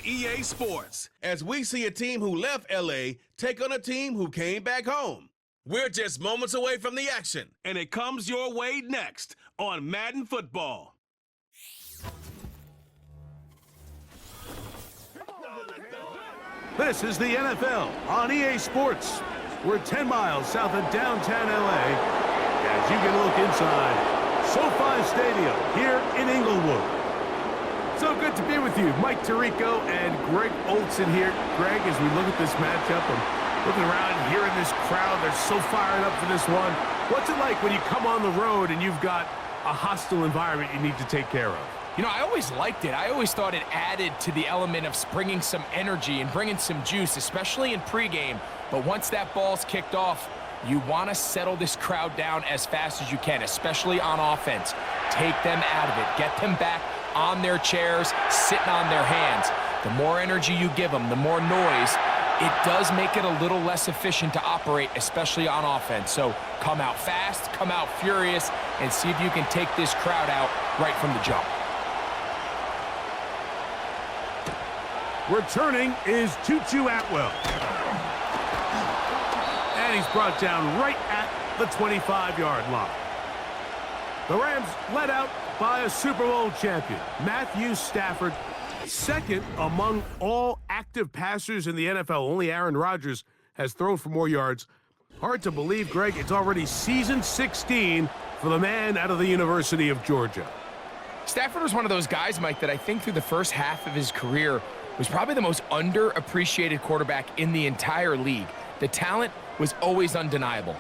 EA Sports as we see a team who left LA take on a team who came back home. We're just moments away from the action, and it comes your way next on Madden Football. This is the NFL on EA Sports. We're 10 miles south of downtown LA as you get a look inside SoFi Stadium here in Inglewood. So good to be with you. Mike Tirico and Greg Olson here. Greg, as we look at this matchup, I'm looking around, hearing this crowd. They're so fired up for this one. What's it like when you come on the road and you've got a hostile environment you need to take care of? You know, I always liked it. I always thought it added to the element of bringing some energy and bringing some juice, especially in pregame. But once that ball's kicked off, you want to settle this crowd down as fast as you can, especially on offense. Take them out of it. Get them back on their chairs, sitting on their hands. The more energy you give them, the more noise, it does make it a little less efficient to operate, especially on offense. So come out fast, come out furious, and see if you can take this crowd out right from the jump. Returning is Tutu Atwell. And he's brought down right at the 25-yard line. The Rams led out by a Super Bowl champion, Matthew Stafford, second among all active passers in the NFL. Only Aaron Rodgers has thrown for more yards. Hard to believe, Greg, it's already season 16 for the man out of the University of Georgia. Stafford was one of those guys, Mike, that I think through the first half of his career was probably the most underappreciated quarterback in the entire league. The talent was always undeniable.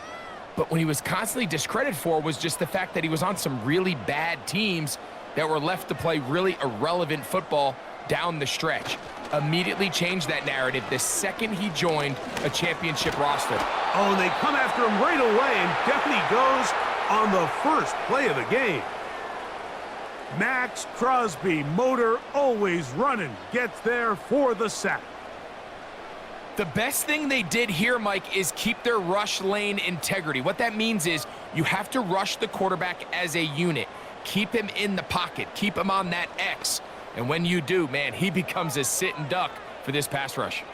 But when he was constantly discredited for was just the fact that he was on some really bad teams that were left to play really irrelevant football down the stretch. Immediately changed that narrative the second he joined a championship roster. Oh, and they come after him right away, and down he goes on the first play of the game. Max Crosby, motor always running, gets there for the sack. The best thing they did here, Mike, is keep their rush lane integrity. What that means is you have to rush the quarterback as a unit. Keep him in the pocket. Keep him on that X. And when you do, man, he becomes a sit and duck for this pass rush.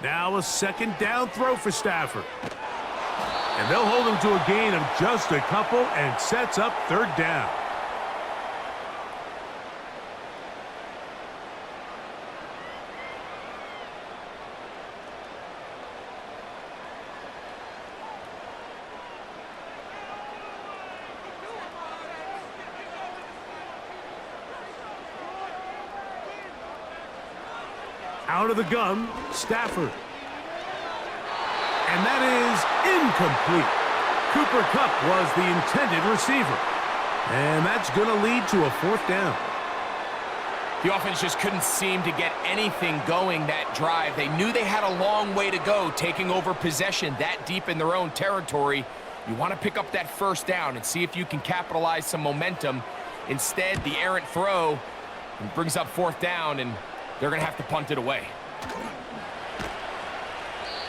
Now a second down throw for Stafford. And they'll hold him to a gain of just a couple and sets up third down. Out of the gun, Stafford. And that is incomplete. Cooper Kupp was the intended receiver. And that's going to lead to a fourth down. The offense just couldn't seem to get anything going that drive. They knew they had a long way to go taking over possession that deep in their own territory. You want to pick up that first down and see if you can capitalize some momentum. Instead, the errant throw brings up fourth down, and they're going to have to punt it away.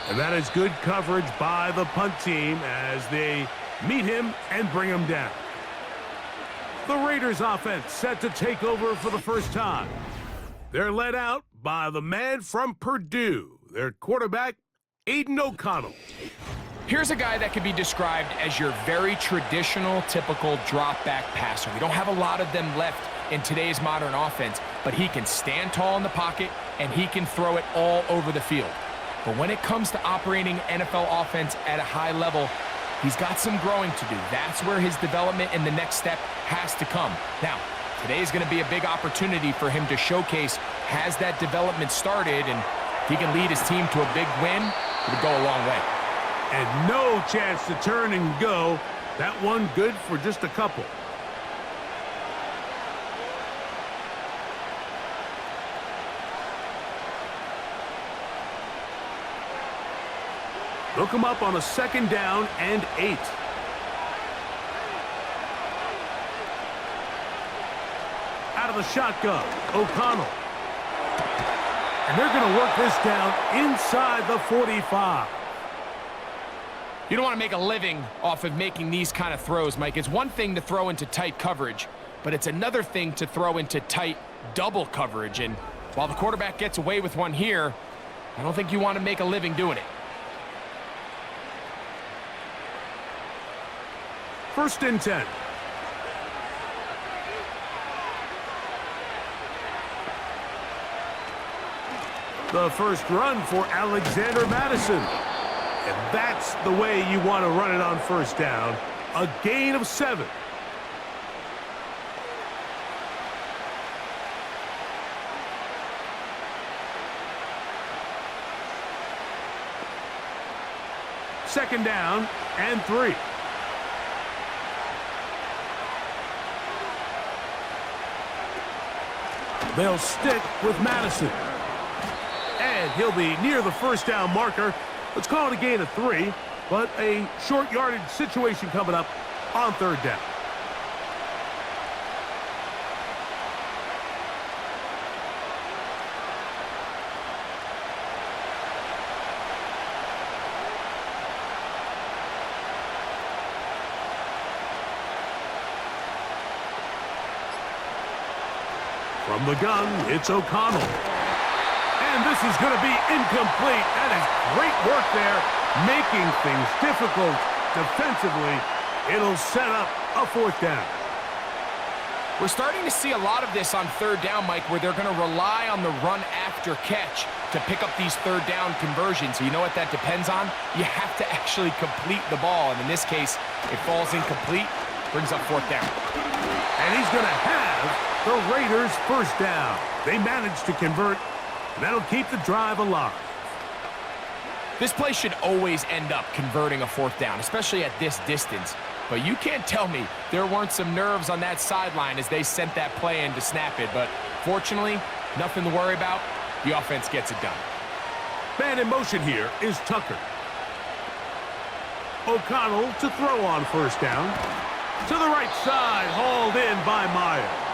And that is good coverage by the punt team as they meet him and bring him down. The Raiders offense set to take over for the first time. They're led out by the man from Purdue, their quarterback, Aiden O'Connell. Here's a guy that could be described as your very traditional, typical drop-back passer. We don't have a lot of them left in today's modern offense, but he can stand tall in the pocket, and he can throw it all over the field. But when it comes to operating NFL offense at a high level, he's got some growing to do. That's where his development and the next step has to come. Now, today is going to be a big opportunity for him to showcase has that development started, and if he can lead his team to a big win, it would go a long way. And no chance to turn and go. That one good for just a couple. Look him up on a second down and 8. Out of the shotgun, O'Connell. And they're going to work this down inside the 45. You don't want to make a living off of making these kind of throws, Mike. It's one thing to throw into tight coverage, but it's another thing to throw into tight double coverage. And while the quarterback gets away with one here, I don't think you want to make a living doing it. First and 10. The first run for Alexander Madison. And that's the way you want to run it on first down. A gain of 7. Second down and 3. They'll stick with Madison. And he'll be near the first down marker. Let's call it a gain of 3, but a short yardage situation coming up on third down. From the gun, it's O'Connell. And this is going to be incomplete. That is great work there, making things difficult defensively. It'll set up a fourth down. We're starting to see a lot of this on third down, Mike, where they're going to rely on the run after catch to pick up these third down conversions. So you know what that depends on? You have to actually complete the ball. And in this case, it falls incomplete, brings up fourth down. And he's going to have the Raiders first down. They managed to convert. That'll keep the drive alive. This play should always end up converting a fourth down, especially at this distance. But you can't tell me there weren't some nerves on that sideline as they sent that play in to snap it. But fortunately, nothing to worry about. The offense gets it done. Man in motion here is Tucker. O'Connell to throw on first down. To the right side, hauled in by Myers.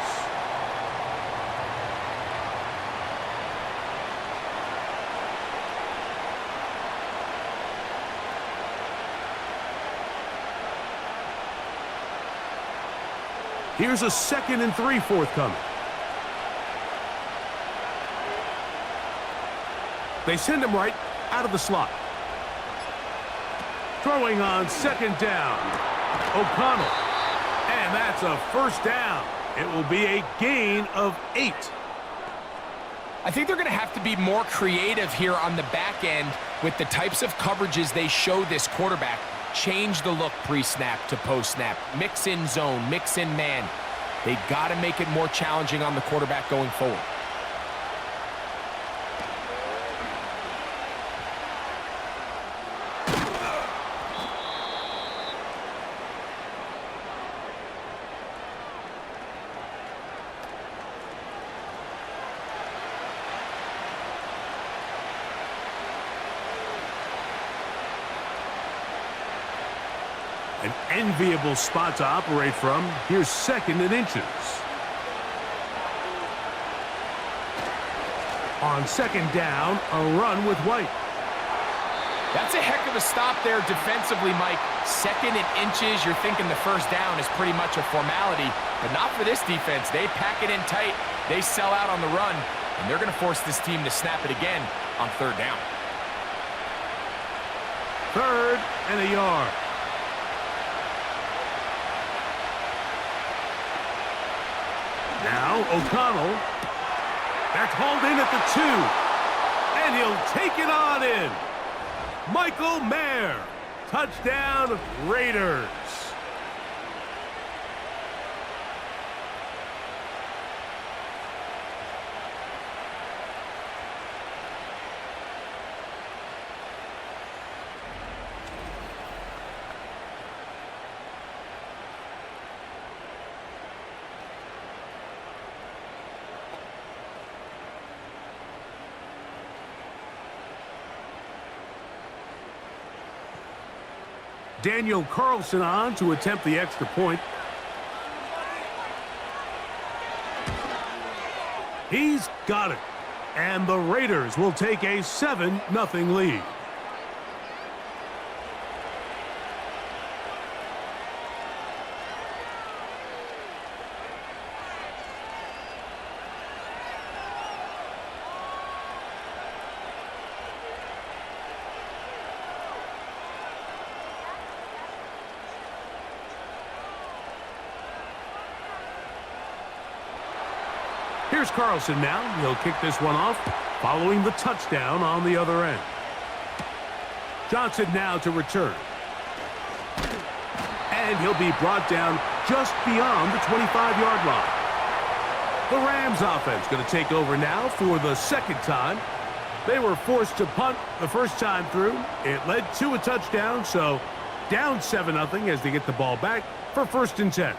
Here's a 2nd and 3 forthcoming. They send him right out of the slot. Throwing on second down. O'Connell. And that's a first down. It will be a gain of 8. I think they're going to have to be more creative here on the back end with the types of coverages they show this quarterback. Change the look pre-snap to post-snap. Mix in zone, mix in man. They got to make it more challenging on the quarterback going forward. An enviable spot to operate from. Here's 2nd and inches. On second down, a run with White. That's a heck of a stop there defensively, Mike. 2nd and inches, you're thinking the first down is pretty much a formality, but not for this defense. They pack it in tight, they sell out on the run, and they're going to force this team to snap it again on third down. 3rd and a yard. Now O'Connell. That's hauled in at the 2. And he'll take it on in. Michael Mayer. Touchdown, Raiders. Daniel Carlson on to attempt the extra point. He's got it. And the Raiders will take a 7-0 lead. Here's Carlson now. He'll kick this one off, following the touchdown on the other end. Johnson now to return. And he'll be brought down just beyond the 25-yard line. The Rams offense going to take over now for the second time. They were forced to punt the first time through. It led to a touchdown, so down 7-0 as they get the ball back for 1st and 10.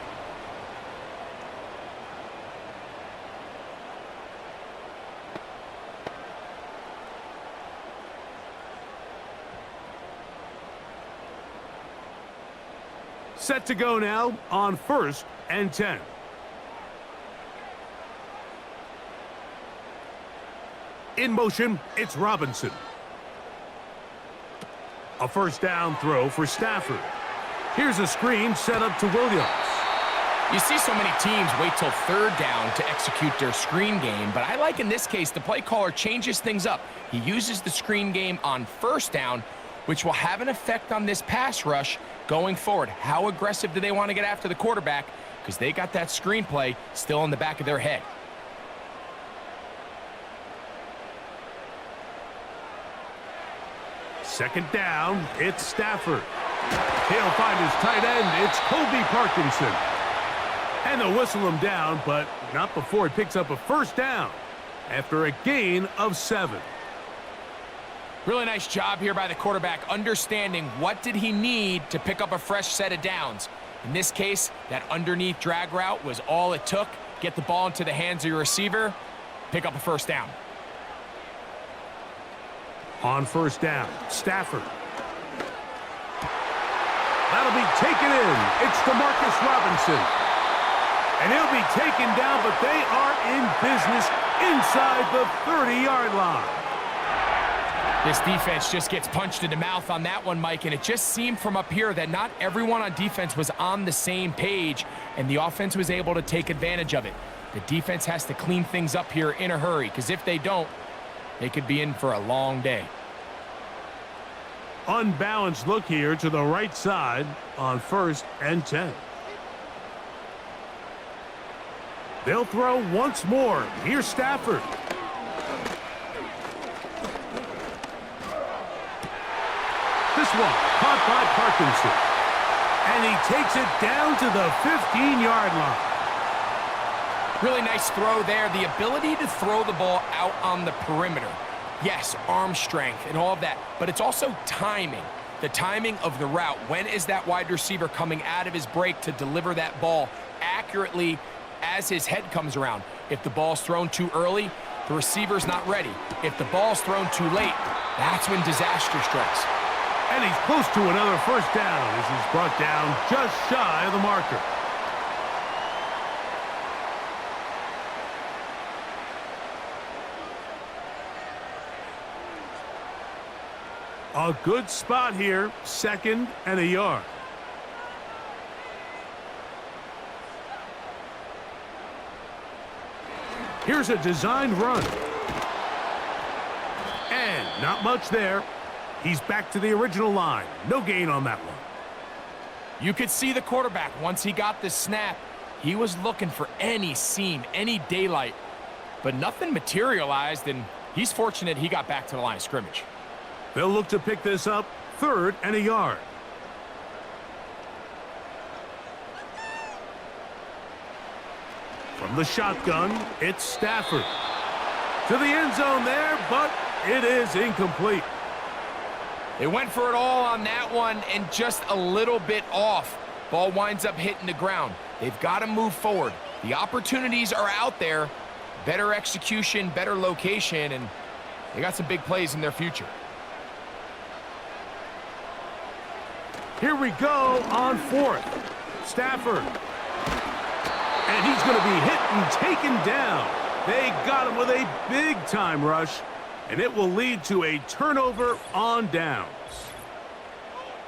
Set to go now on 1st and 10. In motion, it's Robinson. A first down throw for Stafford. Here's a screen set up to Williams. You see so many teams wait till 3rd down to execute their screen game, but I like in this case the play caller changes things up. He uses the screen game on 1st down, which will have an effect on this pass rush going forward. How aggressive do they want to get after the quarterback? Because they got that screen play still in the back of their head. Second down, it's Stafford. He'll find his tight end. It's Kobe Parkinson. And they'll whistle him down, but not before he picks up a first down after a gain of 7. Really nice job here by the quarterback, understanding what did he need to pick up a fresh set of downs. In this case, that underneath drag route was all it took. Get the ball into the hands of your receiver, pick up a first down. On 1st down, Stafford. That'll be taken in. It's DeMarcus Robinson. And he'll be taken down, but they are in business inside the 30-yard line. This defense just gets punched in the mouth on that one, Mike, and it just seemed from up here that not everyone on defense was on the same page, and the offense was able to take advantage of it. The defense has to clean things up here in a hurry, because if they don't, they could be in for a long day. Unbalanced look here to the right side on 1st and 10. They'll throw once more. Here's Stafford. This one caught by Parkinson. And he takes it down to the 15-yard line. Really nice throw there. The ability to throw the ball out on the perimeter. Yes, arm strength and all of that, but it's also timing. The timing of the route. When is that wide receiver coming out of his break to deliver that ball accurately as his head comes around? If the ball's thrown too early, the receiver's not ready. If the ball's thrown too late, that's when disaster strikes. And he's close to another first down as he's brought down just shy of the marker. A good spot here, 2nd and a yard. Here's a designed run. And not much there. He's back to the original line. No gain on that one. You could see the quarterback, once he got the snap, he was looking for any seam, any daylight, but nothing materialized, and he's fortunate he got back to the line of scrimmage. They'll look to pick this up, 3rd and a yard. From the shotgun, it's Stafford. To the end zone there, but it is incomplete. They went for it all on that one and just a little bit off. Ball winds up hitting the ground. They've got to move forward. The opportunities are out there. Better execution, better location, and they got some big plays in their future. Here we go on 4th. Stafford. And he's going to be hit and taken down. They got him with a big-time rush, and it will lead to a turnover on downs.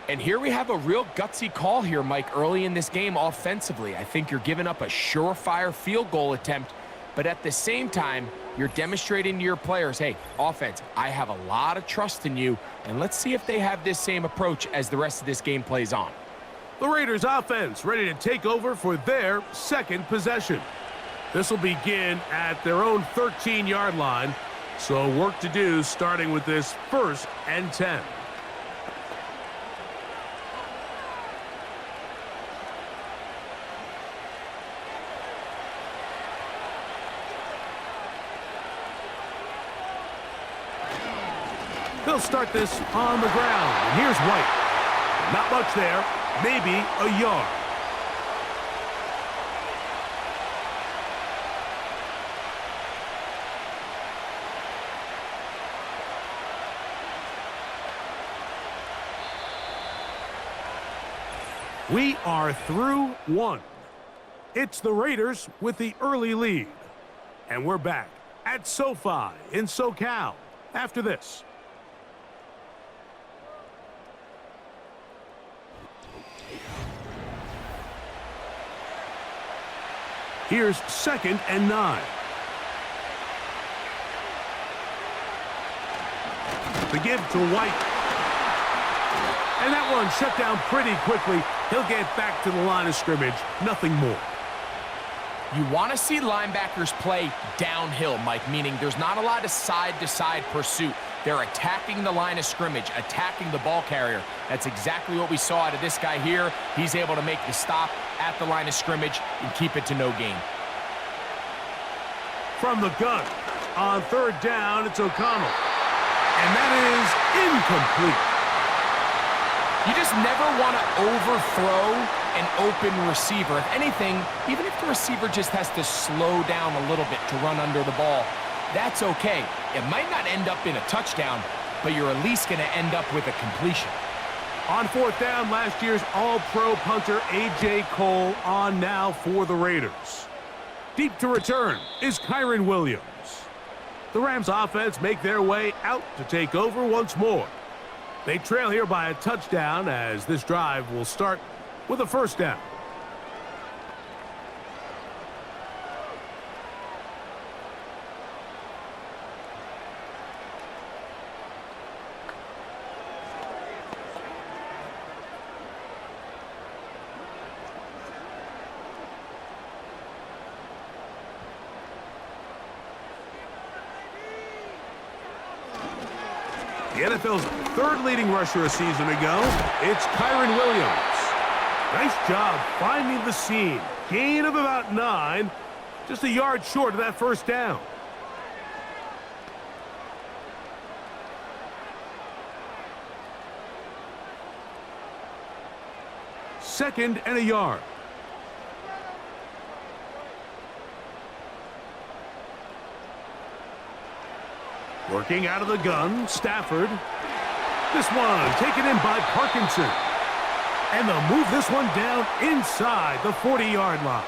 And here we have a real gutsy call here, Mike, early in this game offensively. I think you're giving up a surefire field goal attempt, but at the same time, you're demonstrating to your players, hey, offense, I have a lot of trust in you, and let's see if they have this same approach as the rest of this game plays on. The Raiders offense ready to take over for their 2nd possession. This will begin at their own 13-yard line. So work to do starting with this 1st and 10. They'll start this on the ground. And here's White. Not much there. Maybe a yard. We are through one. It's the Raiders with the early lead. And we're back at SoFi in SoCal after this. Here's 2nd and 9. The give to White. And that one shut down pretty quickly. He'll get back to the line of scrimmage. Nothing more. You want to see linebackers play downhill, Mike, meaning there's not a lot of side-to-side pursuit. They're attacking the line of scrimmage, attacking the ball carrier. That's exactly what we saw out of this guy here. He's able to make the stop at the line of scrimmage and keep it to no gain. From the gun, on 3rd down, it's O'Connell. And that is incomplete. You just never want to overthrow an open receiver. If anything, even if the receiver just has to slow down a little bit to run under the ball, that's okay. It might not end up in a touchdown, but you're at least going to end up with a completion. On 4th down, last year's All-Pro punter A.J. Cole on now for the Raiders. Deep to return is Kyron Williams. The Rams offense make their way out to take over once more. They trail here by a touchdown as this drive will start with a 1st down. The NFL's 3rd leading rusher a season ago, it's Kyron Williams. Nice job finding the seam. Gain of about 9, just a yard short of that 1st down. Second and a yard. Working out of the gun, Stafford. This one taken in by Parkinson. And they'll move this one down inside the 40-yard line.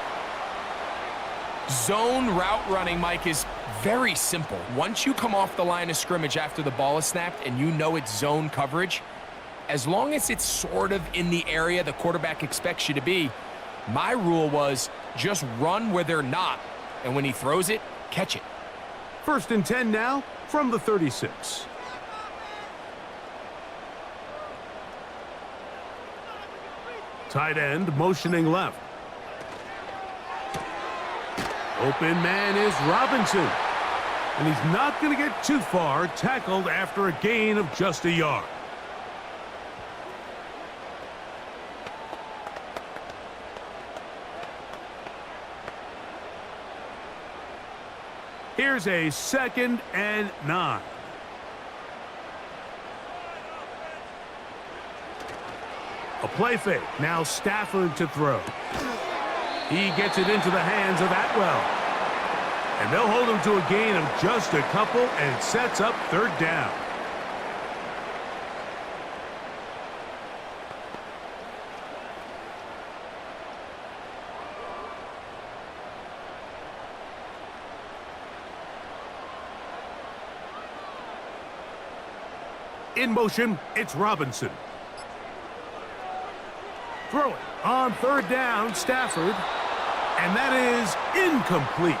Zone route running, Mike, is very simple. Once you come off the line of scrimmage after the ball is snapped and you know it's zone coverage, as long as it's sort of in the area the quarterback expects you to be, my rule was just run where they're not. And when he throws it, catch it. 1st and 10 now from the 36. Tight end motioning left. Open man is Robinson. And he's not going to get too far, tackled after a gain of just a yard. Here's a 2nd and 9. A play fake. Now Stafford to throw. He gets it into the hands of Atwell. And they'll hold him to a gain of just a couple and sets up 3rd down. In motion, it's Robinson. Throwing on 3rd down, Stafford. And that is incomplete.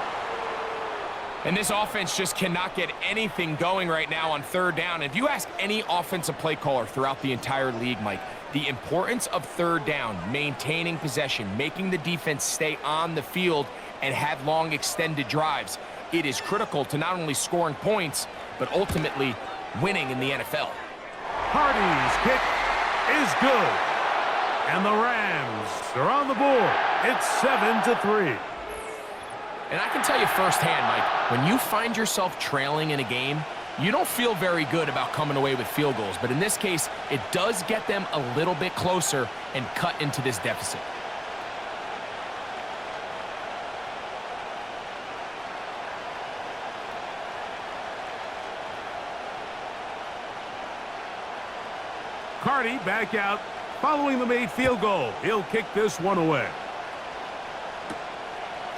And this offense just cannot get anything going right now on 3rd down. If you ask any offensive play caller throughout the entire league, Mike, the importance of 3rd down, maintaining possession, making the defense stay on the field, and have long extended drives. It is critical to not only scoring points, but ultimately winning in the NFL. Hardy's kick is good. And the Rams are on the board. It's 7-3. And I can tell you firsthand, Mike, when you find yourself trailing in a game, you don't feel very good about coming away with field goals. But in this case, it does get them a little bit closer and cut into this deficit. Carty back out following the made field goal. He'll kick this one away.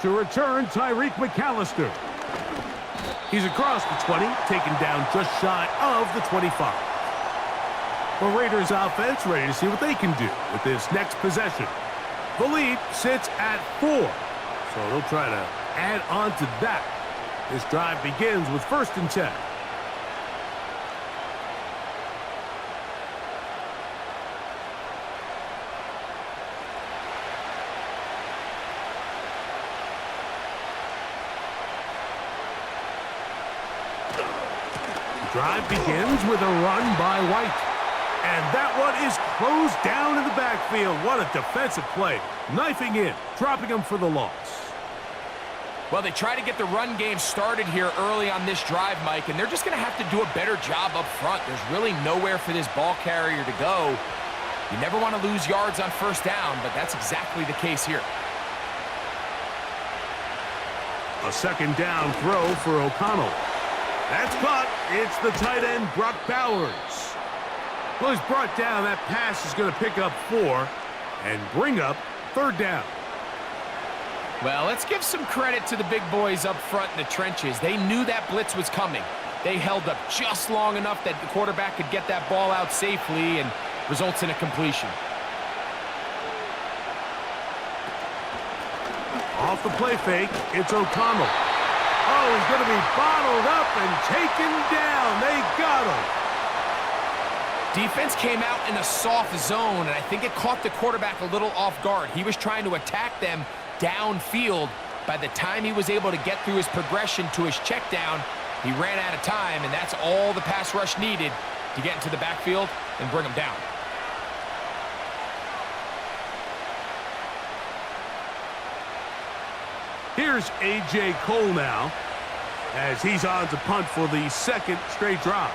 To return, Tyreek McAllister. He's across the 20, taken down just shy of the 25. The Raiders offense ready to see what they can do with this next possession. The lead sits at 4, so they'll try to add on to that. This drive begins with 1st and 10. Drive begins with a run by White. And that one is closed down in the backfield. What a defensive play. Knifing in, dropping him for the loss. Well, they try to get the run game started here early on this drive, Mike, and they're just going to have to do a better job up front. There's really nowhere for this ball carrier to go. You never want to lose yards on 1st down, but that's exactly the case here. A 2nd down throw for O'Connell. That's caught. It's the tight end, Brock Bowers. Well, he's brought down. That pass is going to pick up 4 and bring up 3rd down. Well, let's give some credit to the big boys up front in the trenches. They knew that blitz was coming. They held up just long enough that the quarterback could get that ball out safely and results in a completion. Off the play fake, it's O'Connell. Oh, he's going to be bottled up and taken down. They got him. Defense came out in a soft zone, and I think it caught the quarterback a little off guard. He was trying to attack them downfield. By the time he was able to get through his progression to his check down, he ran out of time, and that's all the pass rush needed to get into the backfield and bring him down. Here's A.J. Cole now, as he's on to punt for the 2nd straight drive.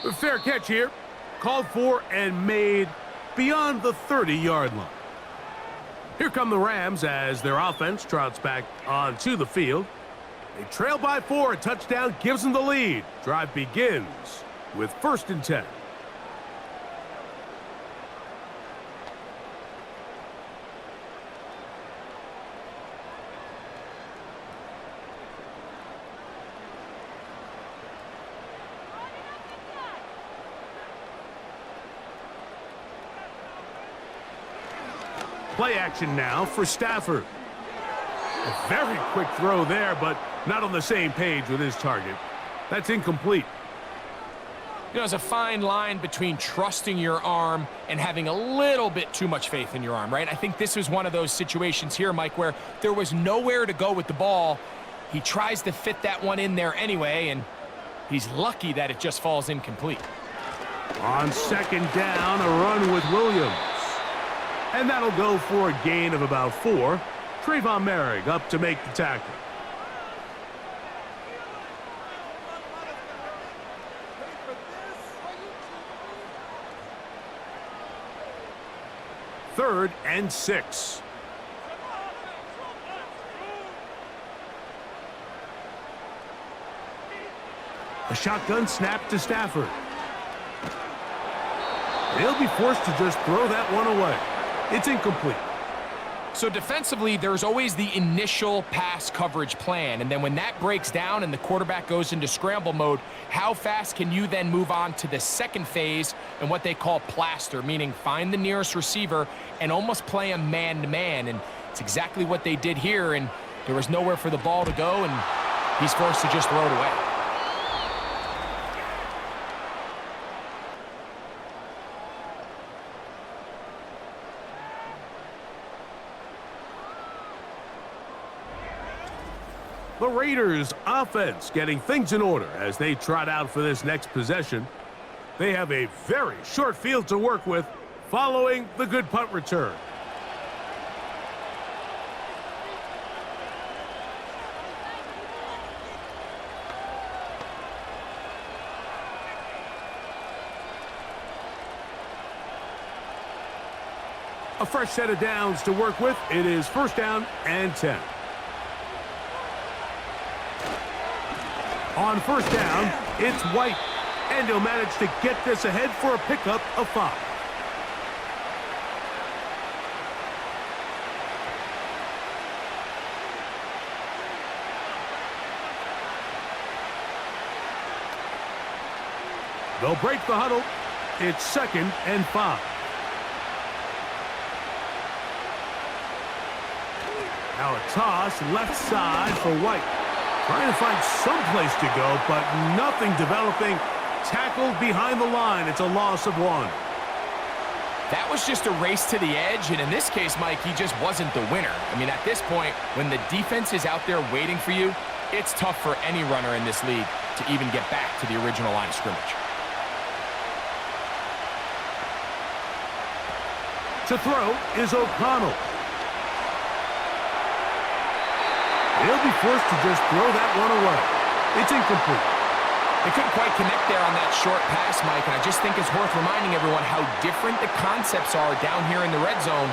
A fair catch here. Called for and made beyond the 30-yard line. Here come the Rams as their offense trots back onto the field. They trail by 4. A touchdown gives them the lead. Drive begins with 1st and 10. Play action now for Stafford. A very quick throw there, but not on the same page with his target. That's incomplete. You know, there's a fine line between trusting your arm and having a little bit too much faith in your arm, right? I think this was one of those situations here, Mike, where there was nowhere to go with the ball. He tries to fit that one in there anyway, and he's lucky that it just falls incomplete. On 2nd down, a run with Williams. And that'll go for a gain of about 4. Trayvon Merrick up to make the tackle. Third and 6. A shotgun snap to Stafford. They'll be forced to just throw that one away. It's incomplete. So defensively, there's always the initial pass coverage plan, and then when that breaks down and the quarterback goes into scramble mode, how fast can you then move on to the 2nd phase and what they call plaster, meaning find the nearest receiver and almost play him man-to-man, and it's exactly what they did here, and there was nowhere for the ball to go, and he's forced to just throw it away. The Raiders offense getting things in order as they trot out for this next possession. They have a very short field to work with following the good punt return. A fresh set of downs to work with. It is first down and 10. On first down, it's White. And he'll manage to get this ahead for a pickup of 5. They'll break the huddle. It's second and 5. Now a toss left side for White. Trying to find some place to go, but nothing developing. Tackled behind the line. It's a loss of 1. That was just a race to the edge, and in this case, Mike, he just wasn't the winner. I mean, at this point, when the defense is out there waiting for you, it's tough for any runner in this league to even get back to the original line of scrimmage. To throw is O'Connell. He'll be forced to just throw that one away. It's incomplete. They couldn't quite connect there on that short pass, Mike, and I just think it's worth reminding everyone how different the concepts are down here in the red zone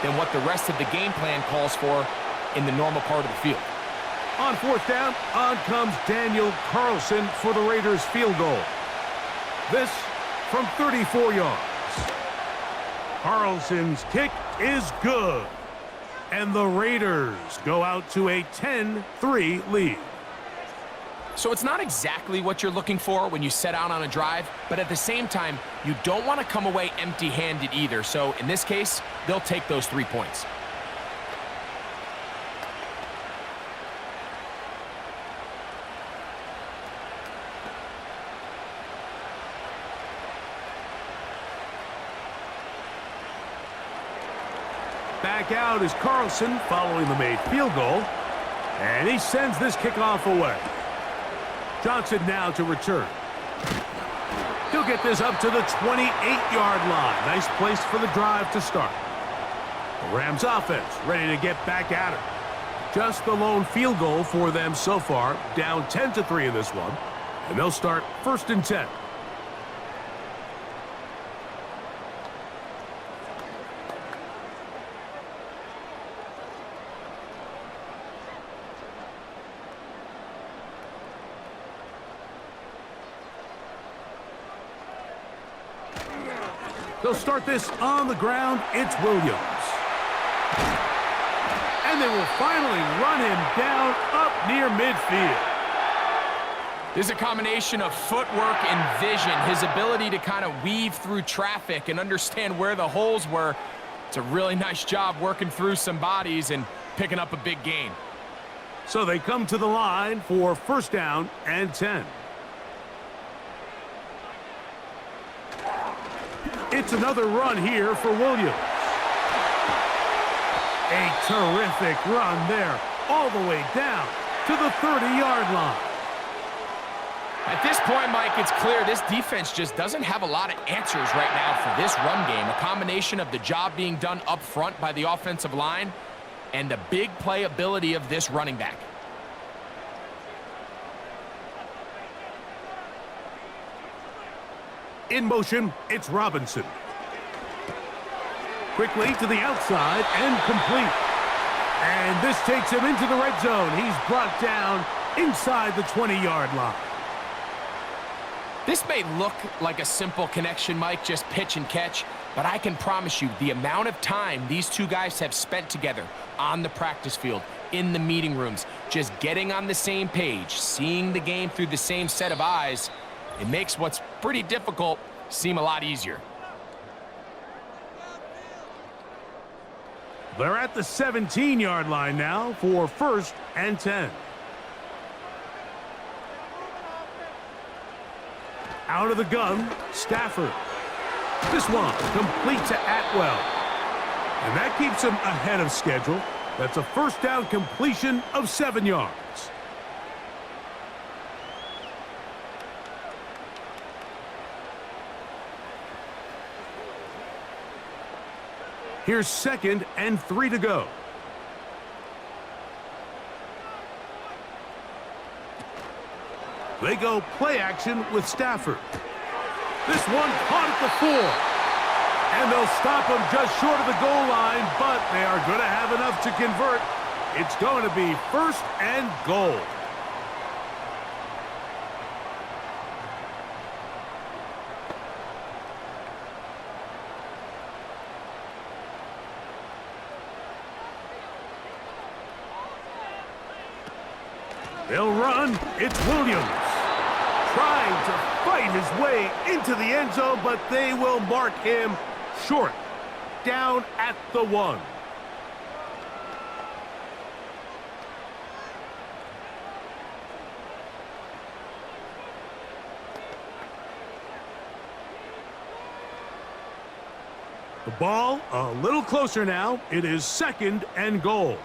than what the rest of the game plan calls for in the normal part of the field. On fourth down, on comes Daniel Carlson for the Raiders field goal. This from 34 yards. Carlson's kick is good. And the Raiders go out to a 10-3 lead. So it's not exactly what you're looking for when you set out on a drive, but at the same time, you don't want to come away empty-handed either. So in this case, they'll take those 3 points. Back out is Carlson following the made field goal. And he sends this kickoff away. Johnson now to return. He'll get this up to the 28-yard line. Nice place for the drive to start. The Rams offense ready to get back at it. Just the lone field goal for them so far. Down 10-3 in this one. And they'll start first and 10. They'll start this on the ground. It's Williams. And they will finally run him down up near midfield. There's a combination of footwork and vision, his ability to kind of weave through traffic and understand where the holes were. It's a really nice job working through some bodies and picking up a big gain. So they come to the line for first down and 10. It's another run here for Williams. A terrific run there, all the way down to the 30-yard line. At this point, Mike, it's clear this defense just doesn't have a lot of answers right now for this run game. A combination of the job being done up front by the offensive line and the big playability of this running back. In motion, it's Robinson. Quickly to the outside and complete. And this takes him into the red zone. He's brought down inside the 20-yard line. This may look like a simple connection, Mike, just pitch and catch, but I can promise you the amount of time these two guys have spent together on the practice field, in the meeting rooms, just getting on the same page, seeing the game through the same set of eyes, it makes what's pretty difficult seem a lot easier. They're at the 17-yard line now for first and 10. Out of the gun, Stafford. This one complete to Atwell. And that keeps him ahead of schedule. That's a first down completion of 7 yards. Here's 2nd and 3 to go. They go play action with Stafford. This one caught at the 4. And they'll stop him just short of the goal line, but they are going to have enough to convert. It's going to be 1st and goal. They'll run. It's Williams. Trying to fight his way into the end zone, but they will mark him short. Down at the 1. The ball a little closer now. It is 2nd and goal.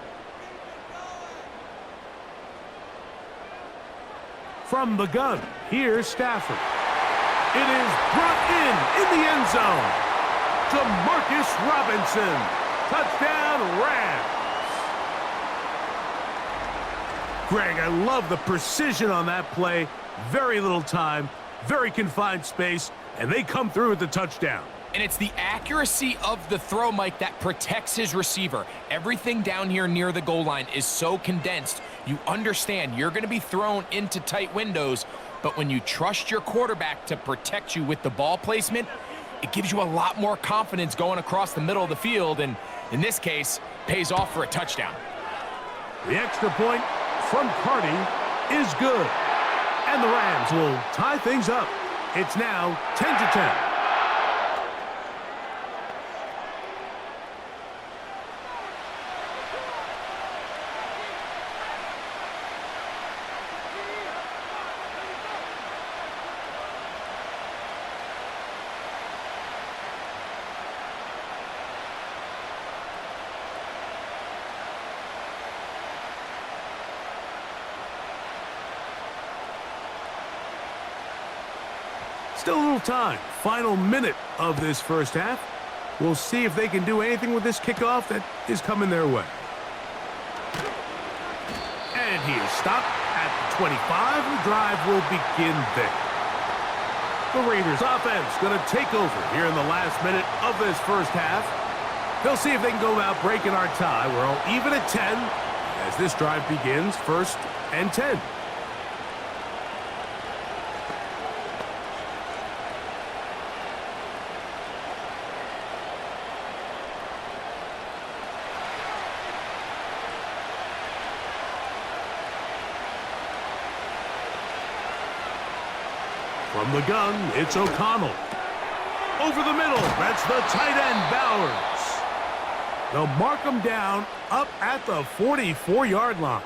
From the gun, here's Stafford. It is brought in the end zone. Demarcus Robinson. Touchdown, Rams. Greg, I love the precision on that play. Very little time, very confined space, and they come through with the touchdown. And it's the accuracy of the throw, Mike, that protects his receiver. Everything down here near the goal line is so condensed. You understand you're going to be thrown into tight windows, but when you trust your quarterback to protect you with the ball placement, it gives you a lot more confidence going across the middle of the field, and in this case, pays off for a touchdown. The extra point from Carty is good. And the Rams will tie things up. It's now 10-10. Still a little time. Final minute of this first half. We'll see if they can do anything with this kickoff that is coming their way. And he is stopped at the 25. The drive will begin there. The Raiders offense going to take over here in the last minute of this first half. They'll see if they can go about breaking our tie. We're all even at 10 as this drive begins. 1st and 10. From the gun, it's O'Connell. Over the middle, that's the tight end, Bowers. They'll mark him down up at the 44-yard line.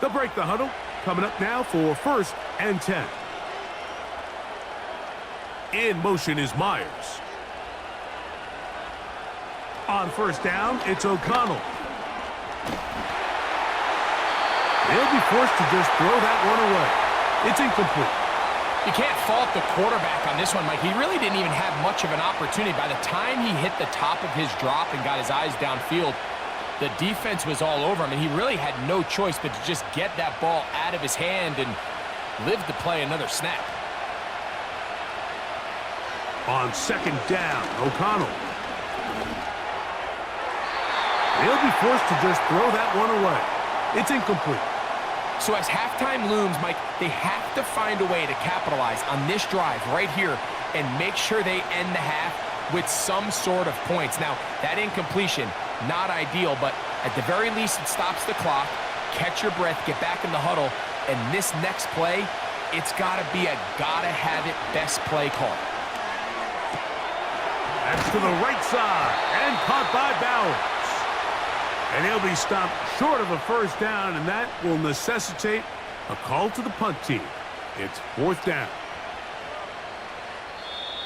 They'll break the huddle. Coming up now for 1st and 10. In motion is Myers. On 1st down, it's O'Connell. They'll be forced to just throw that one away. It's incomplete. You can't fault the quarterback on this one, Mike. He really didn't even have much of an opportunity. By the time he hit the top of his drop and got his eyes downfield, the defense was all over him, and he really had no choice but to just get that ball out of his hand and live to play another snap. On 2nd down, O'Connell. They'll be forced to just throw that one away. It's incomplete. So as halftime looms, Mike, they have to find a way to capitalize on this drive right here and make sure they end the half with some sort of points. Now, that incompletion, not ideal, but at the very least, it stops the clock. Catch your breath, get back in the huddle, and this next play, it's got to be a gotta-have-it best play call. That's to the right side and caught by Bowers. And he'll be stopped short of a 1st down, and that will necessitate a call to the punt team. It's 4th down.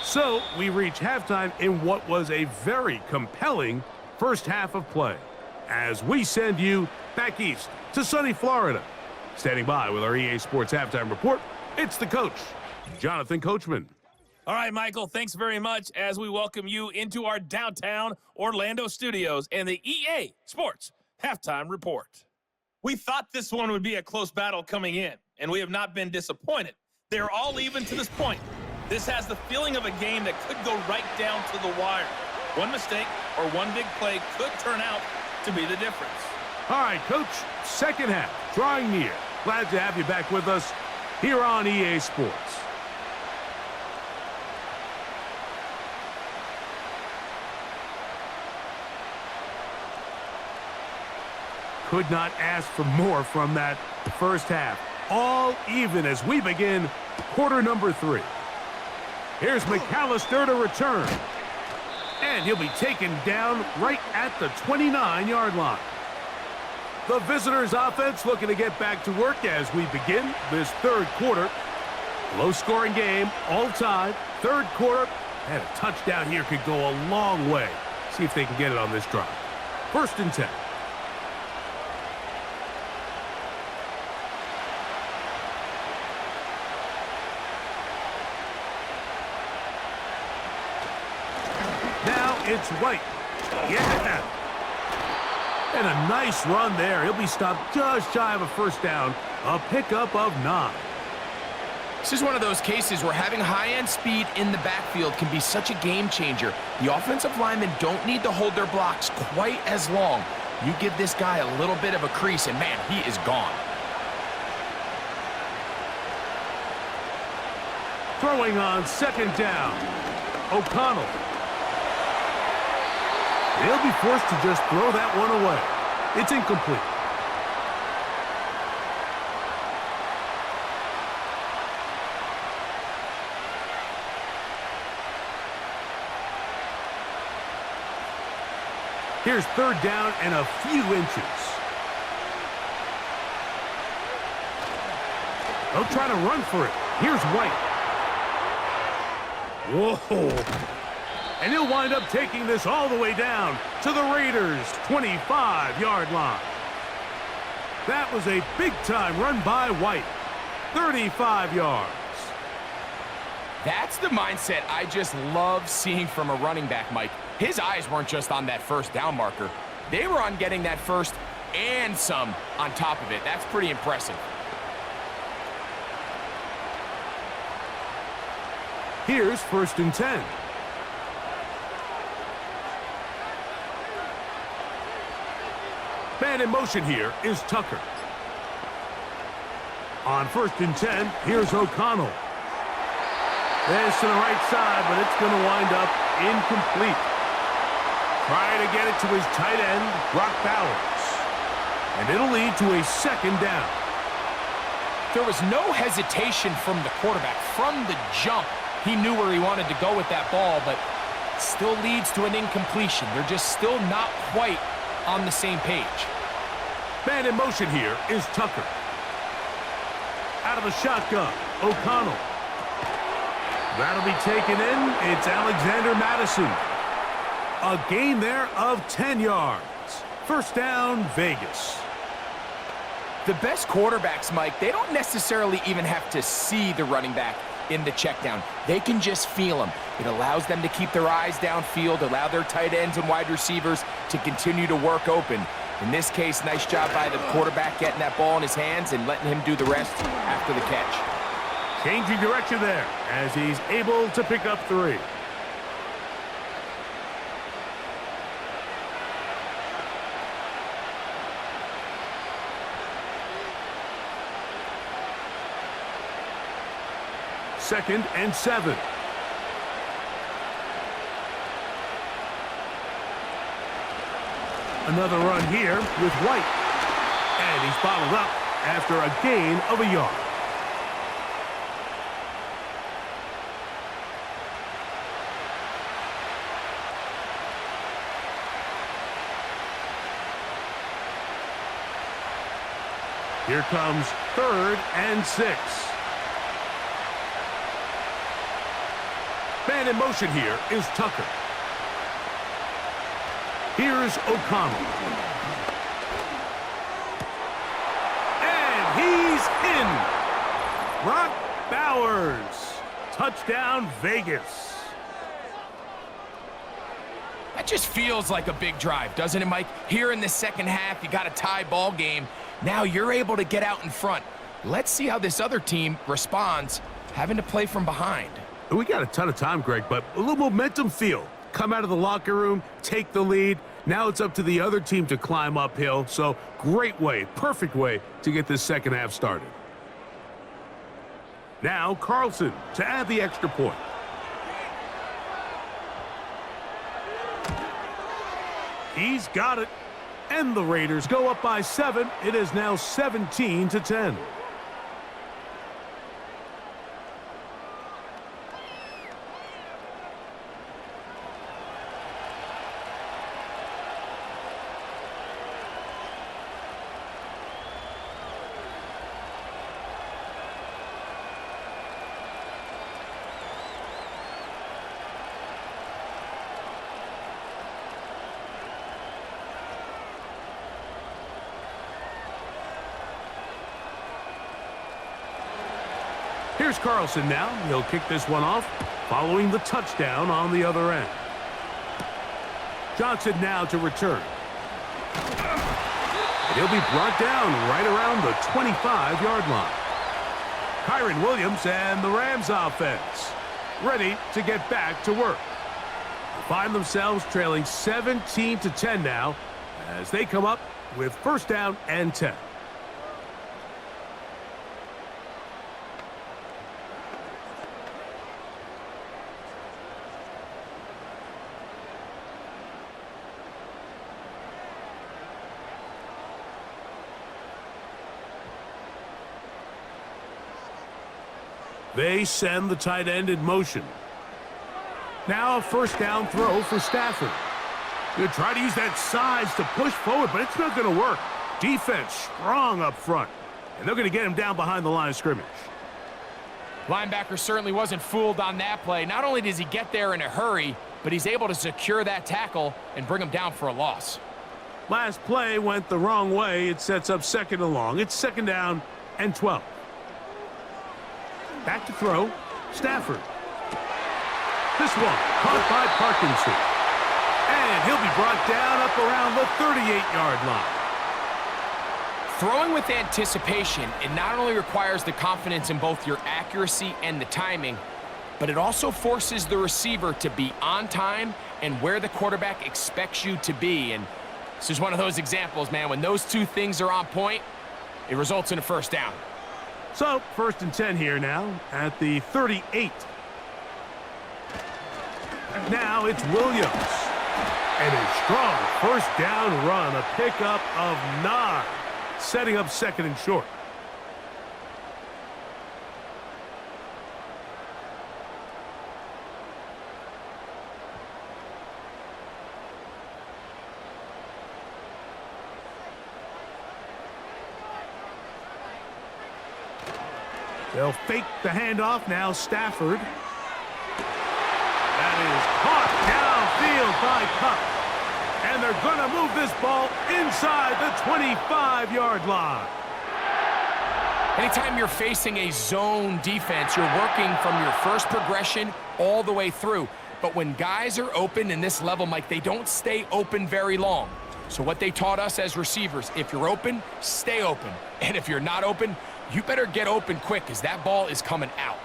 So we reach halftime in what was a very compelling first half of play as we send you back east to sunny Florida. Standing by with our EA Sports Halftime Report, it's the coach, Jonathan Coachman. All right, Michael, thanks very much as we welcome you into our downtown Orlando studios and the EA Sports Halftime Report. We thought this one would be a close battle coming in, and we have not been disappointed. They're all even to this point. This has the feeling of a game that could go right down to the wire. One mistake or one big play could turn out to be the difference. All right, Coach, second half, drawing near. Glad to have you back with us here on EA Sports. Could not ask for more from that first half. All even as we begin quarter number 3. Here's McAllister to return. And he'll be taken down right at the 29-yard line. The visitors' offense looking to get back to work as we begin this third quarter. Low-scoring game, all tied. Third quarter, and a touchdown here could go a long way. See if they can get it on this drive. 1st and 10. Now it's White. Yeah. And a nice run there. He'll be stopped just shy of a first down. A pickup of 9. This is one of those cases where having high-end speed in the backfield can be such a game changer. The offensive linemen don't need to hold their blocks quite as long. You give this guy a little bit of a crease, and man, he is gone. Throwing on 2nd down. O'Connell. They'll be forced to just throw that one away. It's incomplete. Here's 3rd down and a few inches. They'll try to run for it. Here's White. Whoa. And he'll wind up taking this all the way down to the Raiders' 25-yard line. That was a big-time run by White. 35 yards. That's the mindset I just love seeing from a running back, Mike. His eyes weren't just on that first down marker. They were on getting that first and some on top of it. That's pretty impressive. Here's 1st and 10. Man in motion here is Tucker. On 1st and 10, here's O'Connell. This to the right side, but it's going to wind up incomplete. Trying to get it to his tight end, Brock Bowers. And it'll lead to a 2nd down. There was no hesitation from the quarterback. From the jump, he knew where he wanted to go with that ball, but still leads to an incompletion. They're just still not quite on the same page. Man in motion here is Tucker. Out of the shotgun, O'Connell. That'll be taken in. It's Alexander Madison. A gain there of 10 yards. 1st down, Vegas. The best quarterbacks, Mike, they don't necessarily even have to see the running back in the check down. They can just feel him. It allows them to keep their eyes downfield, allow their tight ends and wide receivers to continue to work open. In this case, nice job by the quarterback getting that ball in his hands and letting him do the rest after the catch. Changing direction there as he's able to pick up 3. Second and 7. Another run here with White. And he's bottled up after a gain of a yard. Here comes 3rd and 6. Man in motion here is Tucker. Here's O'Connell. And he's in. Brock Bowers. Touchdown, Vegas. That just feels like a big drive, doesn't it, Mike? Here in the second half, you got a tie ball game. Now you're able to get out in front. Let's see how this other team responds, having to play from behind. We got a ton of time, Greg, but a little momentum feel. Come out of the locker room, take the lead. Now it's up to the other team to climb uphill. So great way, perfect way to get this second half started. Now Carlson to add the extra point. He's got it. And the Raiders go up by 7. It is now 17-10. Here's Carlson now. He'll kick this one off, following the touchdown on the other end. Johnson now to return. And he'll be brought down right around the 25-yard line. Kyron Williams and the Rams offense ready to get back to work. They find themselves trailing 17-10 now as they come up with first down and 10. They send the tight end in motion. Now a first down throw for Stafford. He'll try to use that size to push forward, but it's not going to work. Defense strong up front, and they're going to get him down behind the line of scrimmage. Linebacker certainly wasn't fooled on that play. Not only does he get there in a hurry, but he's able to secure that tackle and bring him down for a loss. Last play went the wrong way. It sets up second and long. It's second down and 12. Back to throw, Stafford. This one caught by Parkinson. And he'll be brought down up around the 38-yard line. Throwing with anticipation, it not only requires the confidence in both your accuracy and the timing, but it also forces the receiver to be on time and where the quarterback expects you to be. And this is one of those examples, man. When those two things are on point, it results in a first down. So, first and 10 here now at the 38. Now it's Williams. And a strong first down run, a pickup of 9, setting up second and short. They'll fake the handoff. Now Stafford. That is caught downfield by Cup. And they're going to move this ball inside the 25-yard line. Anytime you're facing a zone defense, you're working from your first progression all the way through. But when guys are open in this level, Mike, they don't stay open very long. So what they taught us as receivers, if you're open, stay open. And if you're not open, you better get open quick because that ball is coming out.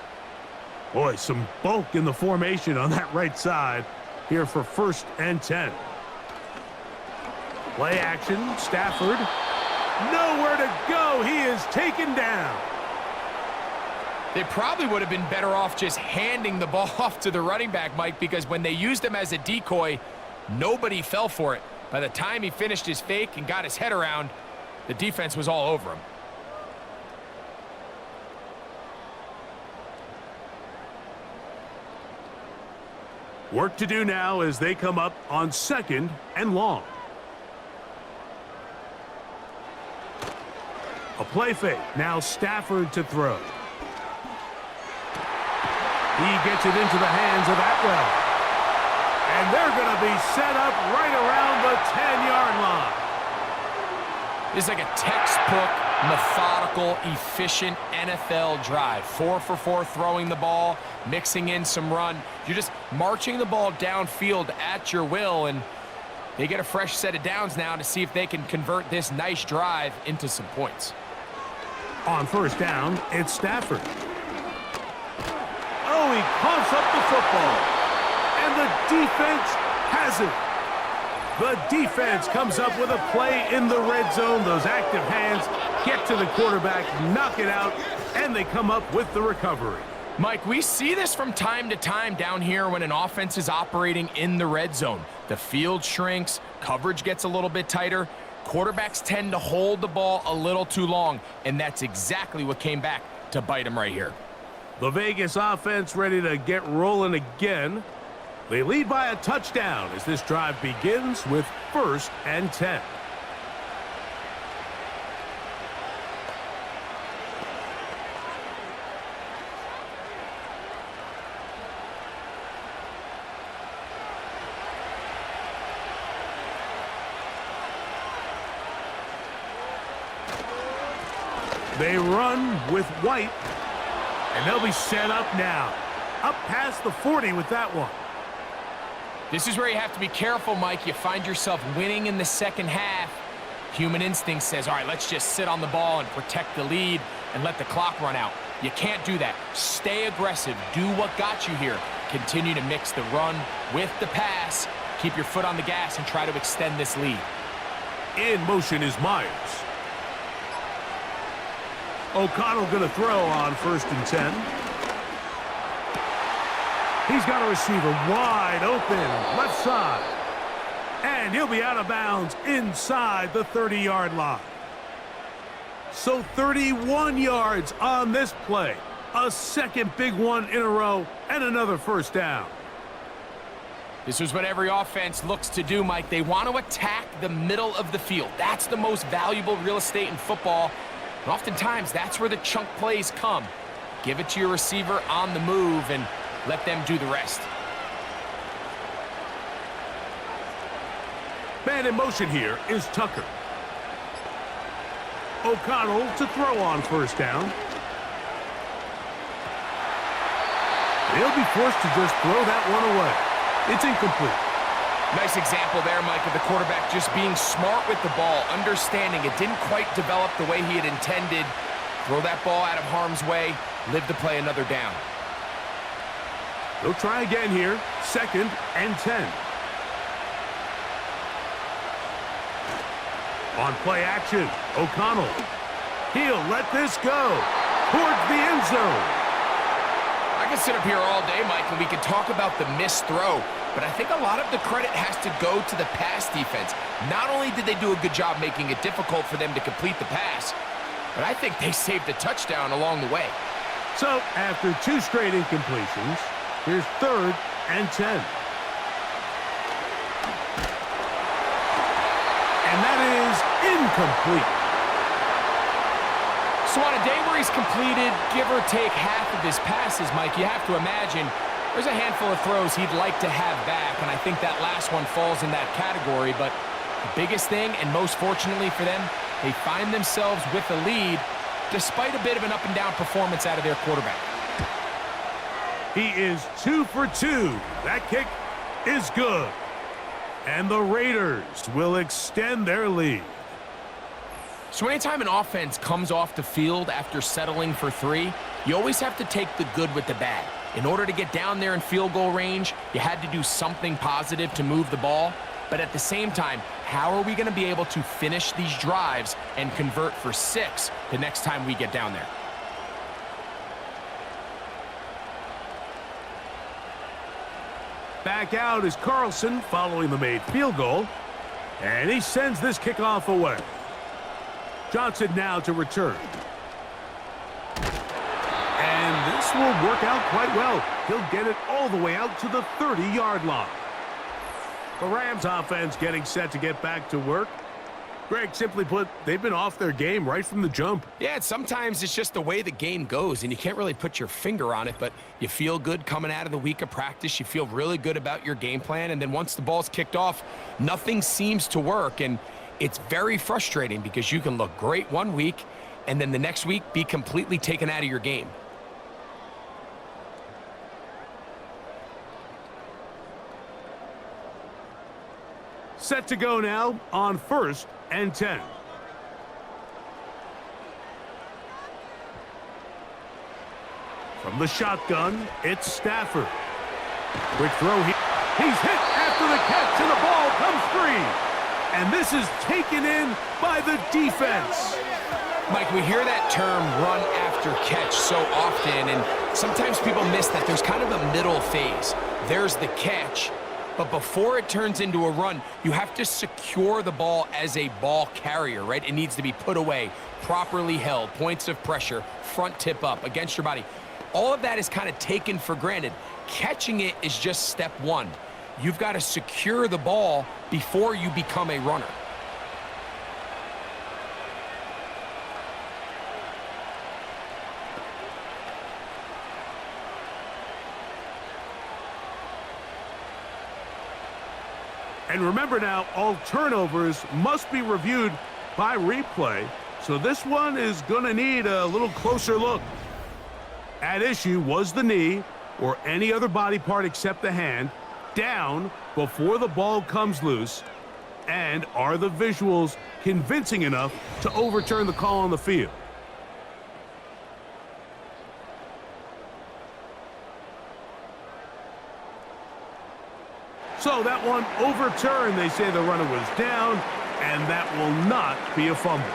Boy, some bulk in the formation on that right side here for first and 10. Play action, Stafford. Nowhere to go. He is taken down. They probably would have been better off just handing the ball off to the running back, Mike, because when they used him as a decoy, nobody fell for it. By the time he finished his fake and got his head around, the defense was all over him. Work to do now as they come up on second and long. A play fake. Now Stafford to throw. He gets it into the hands of Atwell. And they're going to be set up right around the 10-yard line. This is like a textbook, methodical, efficient NFL drive. 4 for 4 throwing the ball, mixing in some run. You're just marching the ball downfield at your will, and they get a fresh set of downs now to see if they can convert this nice drive into some points. On first down, it's Stafford. Oh, he coughs up the football. And the defense has it. The defense comes up with a play in the red zone. Those active hands get to the quarterback, knock it out, and they come up with the recovery. Mike, we see this from time to time down here when an offense is operating in the red zone. The field shrinks, coverage gets a little bit tighter. Quarterbacks tend to hold the ball a little too long, and that's exactly what came back to bite them right here. The Vegas offense ready to get rolling again. They lead by a touchdown as this drive begins with 1st and 10. They run with White, and they'll be set up now. Up past the 40 with that one. This is where you have to be careful, Mike. You find yourself winning in the second half. Human instinct says, all right, let's just sit on the ball and protect the lead and let the clock run out. You can't do that. Stay aggressive. Do what got you here. Continue to mix the run with the pass. Keep your foot on the gas and try to extend this lead. In motion is Myers. O'Connell going to throw on 1st and 10. He's got a receiver wide open, left side. And he'll be out of bounds inside the 30-yard line. So 31 yards on this play. A second big one in a row and another first down. This is what every offense looks to do, Mike. They want to attack the middle of the field. That's the most valuable real estate in football. And oftentimes, that's where the chunk plays come. Give it to your receiver on the move and let them do the rest. Man in motion here is Tucker. O'Connell to throw on 1st down. They'll be forced to just throw that one away. It's incomplete. Nice example there, Mike, of the quarterback just being smart with the ball, understanding it didn't quite develop the way he had intended. Throw that ball out of harm's way, live to play another down. They'll try again here, 2nd and 10. On play action, O'Connell. He'll let this go towards the end zone. I can sit up here all day, Mike, and we can talk about the missed throw, but I think a lot of the credit has to go to the pass defense. Not only did they do a good job making it difficult for them to complete the pass, but I think they saved a touchdown along the way. So, after 2 straight incompletions, here's 3rd and 10. And that is incomplete. So on a day where he's completed, give or take half of his passes, Mike, you have to imagine there's a handful of throws he'd like to have back, and I think that last one falls in that category. But the biggest thing, and most fortunately for them, they find themselves with a lead despite a bit of an up-and-down performance out of their quarterback. He is 2 for 2. That kick is good. And the Raiders will extend their lead. So anytime an offense comes off the field after settling for 3, you always have to take the good with the bad. In order to get down there in field goal range, you had to do something positive to move the ball. But at the same time, how are we going to be able to finish these drives and convert for 6 the next time we get down there? Back out is Carlson following the made field goal. And he sends this kickoff away. Johnson now to return. And this will work out quite well. He'll get it all the way out to the 30-yard line. The Rams offense getting set to get back to work. Greg, simply put, they've been off their game right from the jump. Yeah, and sometimes it's just the way the game goes, and you can't really put your finger on it, but you feel good coming out of the week of practice. You feel really good about your game plan, and then once the ball's kicked off, nothing seems to work, and it's very frustrating because you can look great one week, and then the next week be completely taken out of your game. Set to go now on 1st and 10. From the shotgun, it's Stafford. Quick throw. He's hit after the catch, and the ball comes free. And this is taken in by the defense. Mike, we hear that term run after catch so often, and sometimes people miss that there's kind of a middle phase. There's the catch, but before it turns into a run, you have to secure the ball as a ball carrier, right? It needs to be put away, properly held, points of pressure, front tip up against your body. All of that is kind of taken for granted. Catching it is just step one. You've got to secure the ball before you become a runner. And remember now, all turnovers must be reviewed by replay, so this one is going to need a little closer look. At issue was the knee, or any other body part except the hand, down before the ball comes loose, and are the visuals convincing enough to overturn the call on the field? So that one overturned. They say the runner was down, and that will not be a fumble.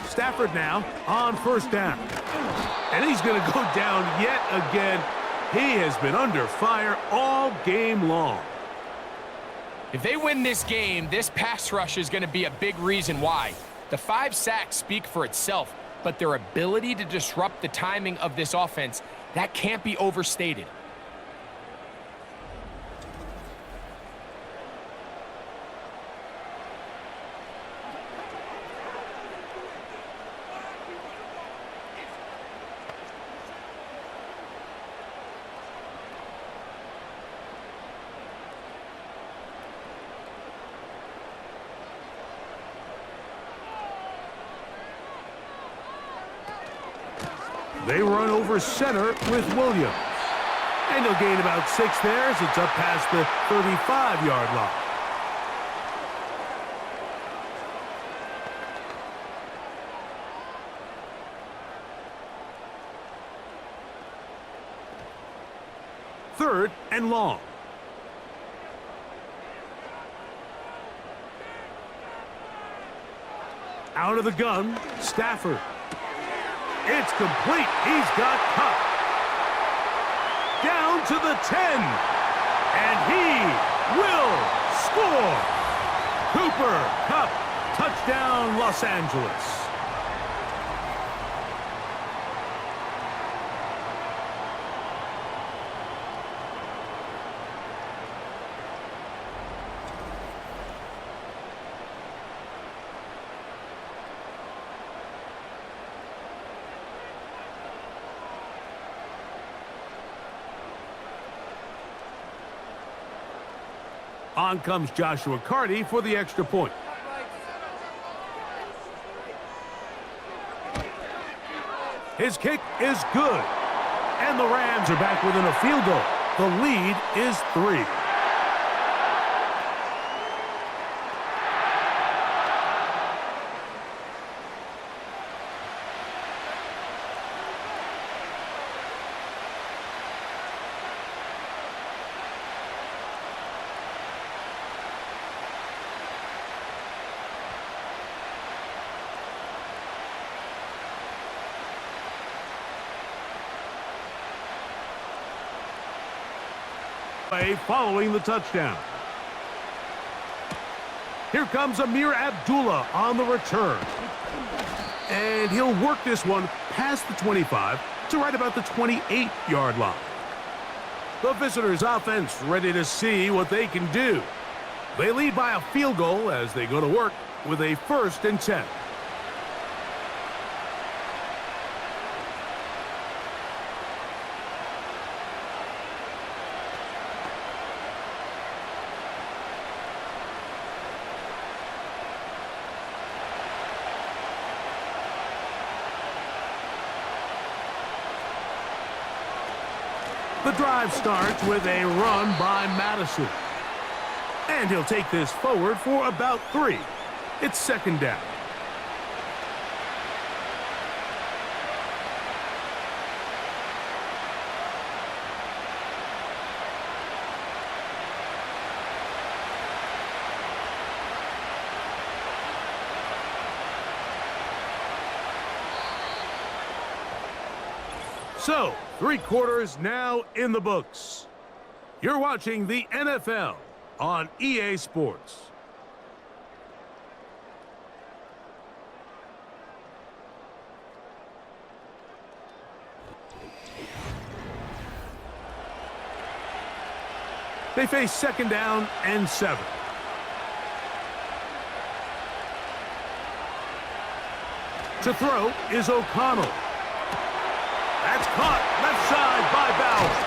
Stafford now on 1st down. And he's going to go down yet again. He has been under fire all game long. If they win this game, this pass rush is going to be a big reason why. The 5 sacks speak for itself, but their ability to disrupt the timing of this offense, that can't be overstated. They run over center with Williams. And they'll gain about 6 there as it's up past the 35-yard line. Third and long. Out of the gun, Stafford. It's complete. He's got Cup. Down to the 10. And he will score. Cooper Kupp, touchdown Los Angeles. On comes Joshua Carty for the extra point. His kick is good. And the Rams are back within a field goal. The lead is 3. Following the touchdown. Here comes Amir Abdullah on the return. And And he'll work this one past the 25 to right about the 28-yard line. The visitors' offense ready to see what they can do. They lead by a field goal as they go to work with a 1st and 10. The drive starts with a run by Madison. And he'll take this forward for about 3. It's 2nd down. So, 3 quarters now in the books. You're watching the NFL on EA Sports. They face 2nd down and 7. To throw is O'Connell. That's caught left side by Bowers.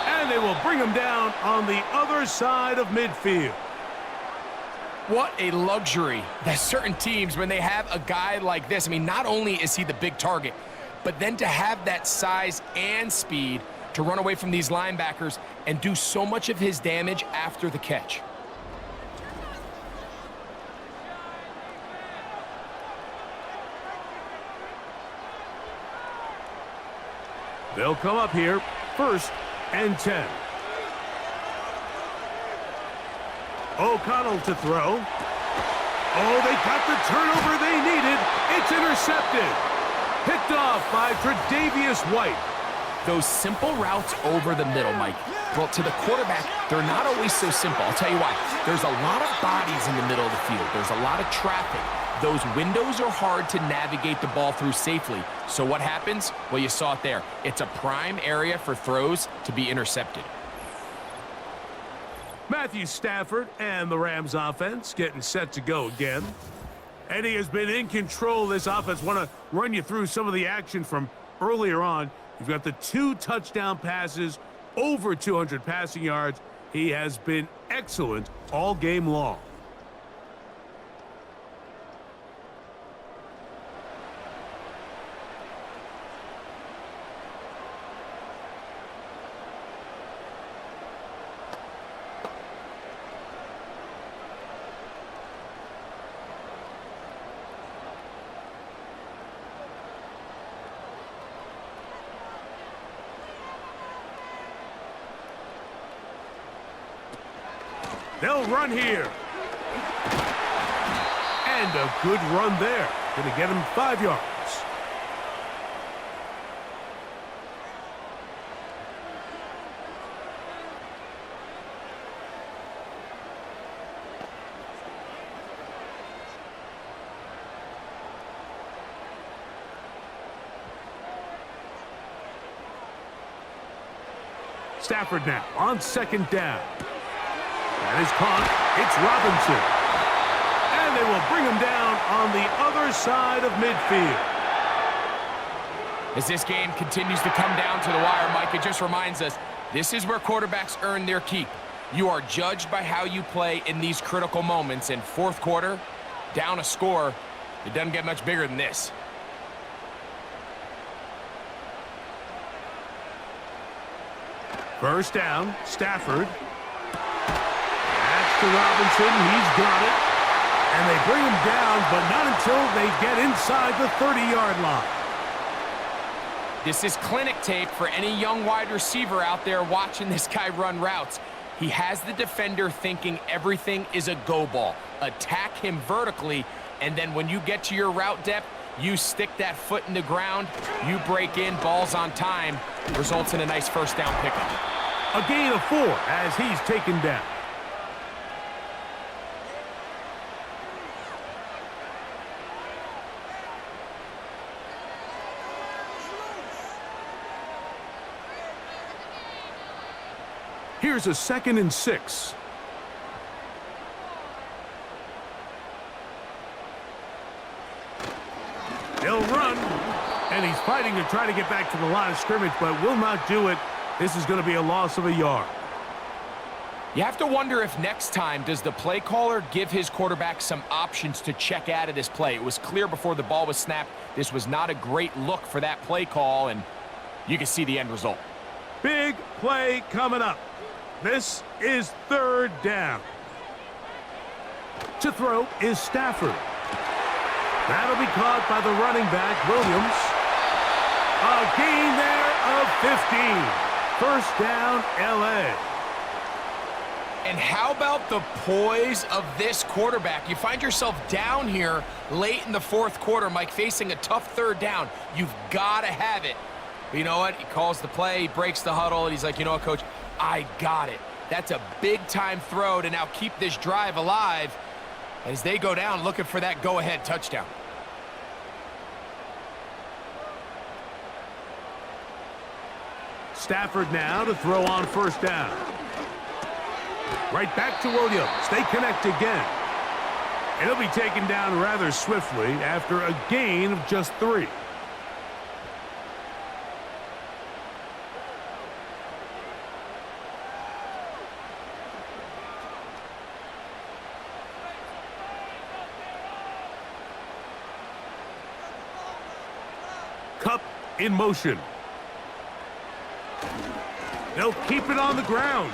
And they will bring him down on the other side of midfield. What a luxury that certain teams, when they have a guy like this, I mean, not only is he the big target, but then to have that size and speed to run away from these linebackers and do so much of his damage after the catch. They'll come up here, 1st and 10. O'Connell to throw. Oh, they got the turnover they needed. It's intercepted. Picked off by Tre'Davious White. Those simple routes over the middle, Mike. Well, to the quarterback, they're not always so simple. I'll tell you why. There's a lot of bodies in the middle of the field. There's a lot of traffic. Those windows are hard to navigate the ball through safely. So what happens? Well, you saw it there. It's a prime area for throws to be intercepted. Matthew Stafford and the Rams offense getting set to go again. And he has been in control of this offense. Want to run you through some of the action from earlier on. You've got the 2 touchdown passes, over 200 passing yards. He has been excellent all game long. They'll run here. And a good run there. Going to get him 5 yards. Stafford now on 2nd down. That is caught. It's Robinson. And they will bring him down on the other side of midfield. As this game continues to come down to the wire, Mike, it just reminds us, this is where quarterbacks earn their keep. You are judged by how you play in these critical moments. In 4th quarter, down a score, it doesn't get much bigger than this. First down, Stafford. To Robinson, he's got it. And they bring him down, but not until they get inside the 30-yard line. This is clinic tape for any young wide receiver out there watching this guy run routes. He has the defender thinking everything is a go ball. Attack him vertically, and then when you get to your route depth, you stick that foot in the ground, you break in, balls on time, results in a nice 1st down pickup. A gain of 4 as he's taken down. Here's a 2nd and 6. They'll run, and he's fighting to try to get back to the line of scrimmage, but will not do it. This is going to be a loss of a yard. You have to wonder if next time, does the play caller give his quarterback some options to check out of this play? It was clear before the ball was snapped. This was not a great look for that play call, and you can see the end result. Big play coming up. This is 3rd down. To throw is Stafford. That'll be caught by the running back, Williams. A gain there of 15. 1st down, L.A. And how about the poise of this quarterback? You find yourself down here late in the 4th quarter, Mike, facing a tough 3rd down. You've got to have it. But you know what? He calls the play, he breaks the huddle, and he's like, you know what, Coach? I got it. That's a big-time throw to now keep this drive alive as they go down looking for that go-ahead touchdown. Stafford now to throw on 1st down. Right back to Williams. They connect again. And he'll be taken down rather swiftly after a gain of just 3. Cup in motion. They'll keep it on the ground.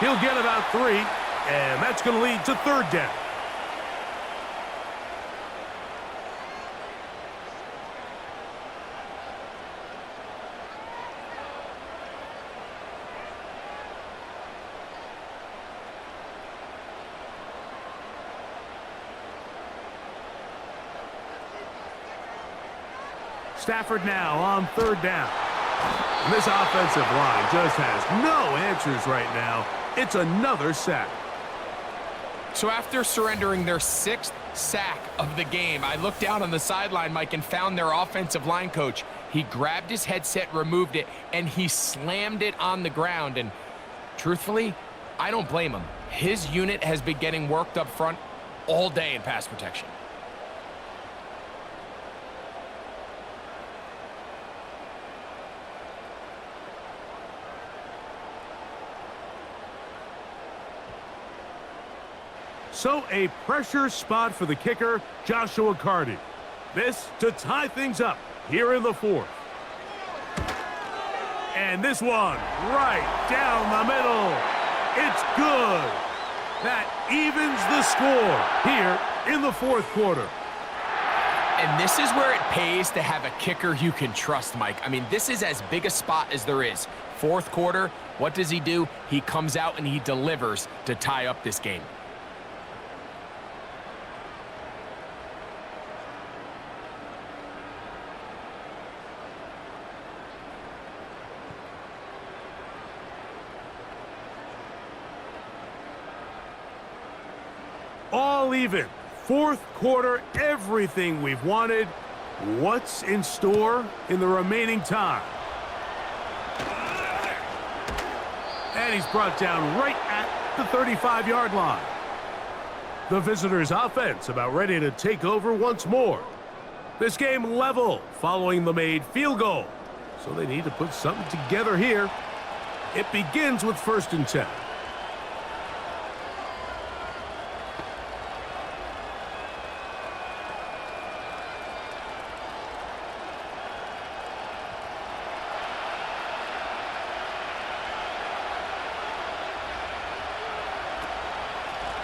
He'll get about 3, and that's going to lead to 3rd down. Stafford now on 3rd down. And this offensive line just has no answers right now. It's another sack. So after surrendering their 6th sack of the game, I looked down on the sideline, Mike, and found their offensive line coach. He grabbed his headset, removed it, and he slammed it on the ground. And truthfully, I don't blame him. His unit has been getting worked up front all day in pass protection. So a pressure spot for the kicker, Joshua Carty. This to tie things up here in the 4th. And this one right down the middle. It's good. That evens the score here in the 4th quarter. And this is where it pays to have a kicker you can trust, Mike. I mean, this is as big a spot as there is. 4th quarter, what does he do? He comes out and he delivers to tie up this game. All even. 4th quarter, everything we've wanted. What's in store in the remaining time? And he's brought down right at the 35-yard line. The visitors' offense about ready to take over once more. This game level following the made field goal. So they need to put something together here. It begins with 1st and 10.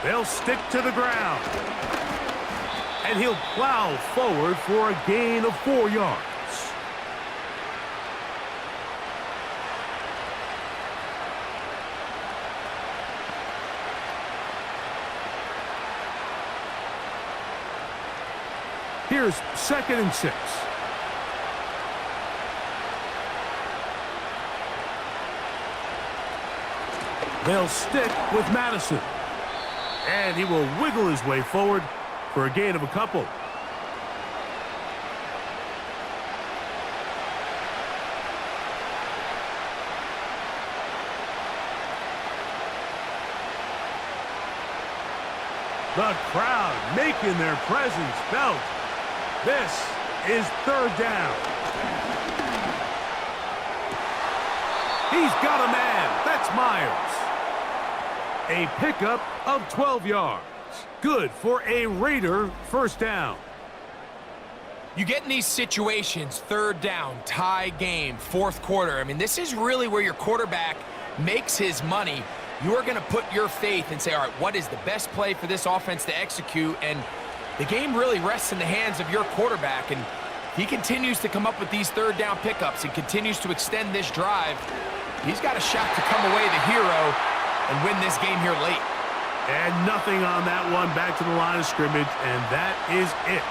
They'll stick to the ground. And he'll plow forward for a gain of 4 yards. Here's 2nd and 6. They'll stick with Madison. And he will wiggle his way forward for a gain of a couple. The crowd making their presence felt. This is third down. He's got a man. That's Myers. A pickup of 12 yards. Good for a Raider first down. You get in these situations, third down, tie game, fourth quarter. I mean, this is really where your quarterback makes his money. You are going to put your faith and say, all right, what is the best play for this offense to execute? And the game really rests in the hands of your quarterback. And he continues to come up with these third down pickups and continues to extend this drive. He's got a shot to come away the hero and win this game here late. And nothing on that one, back to the line of scrimmage, and that is it.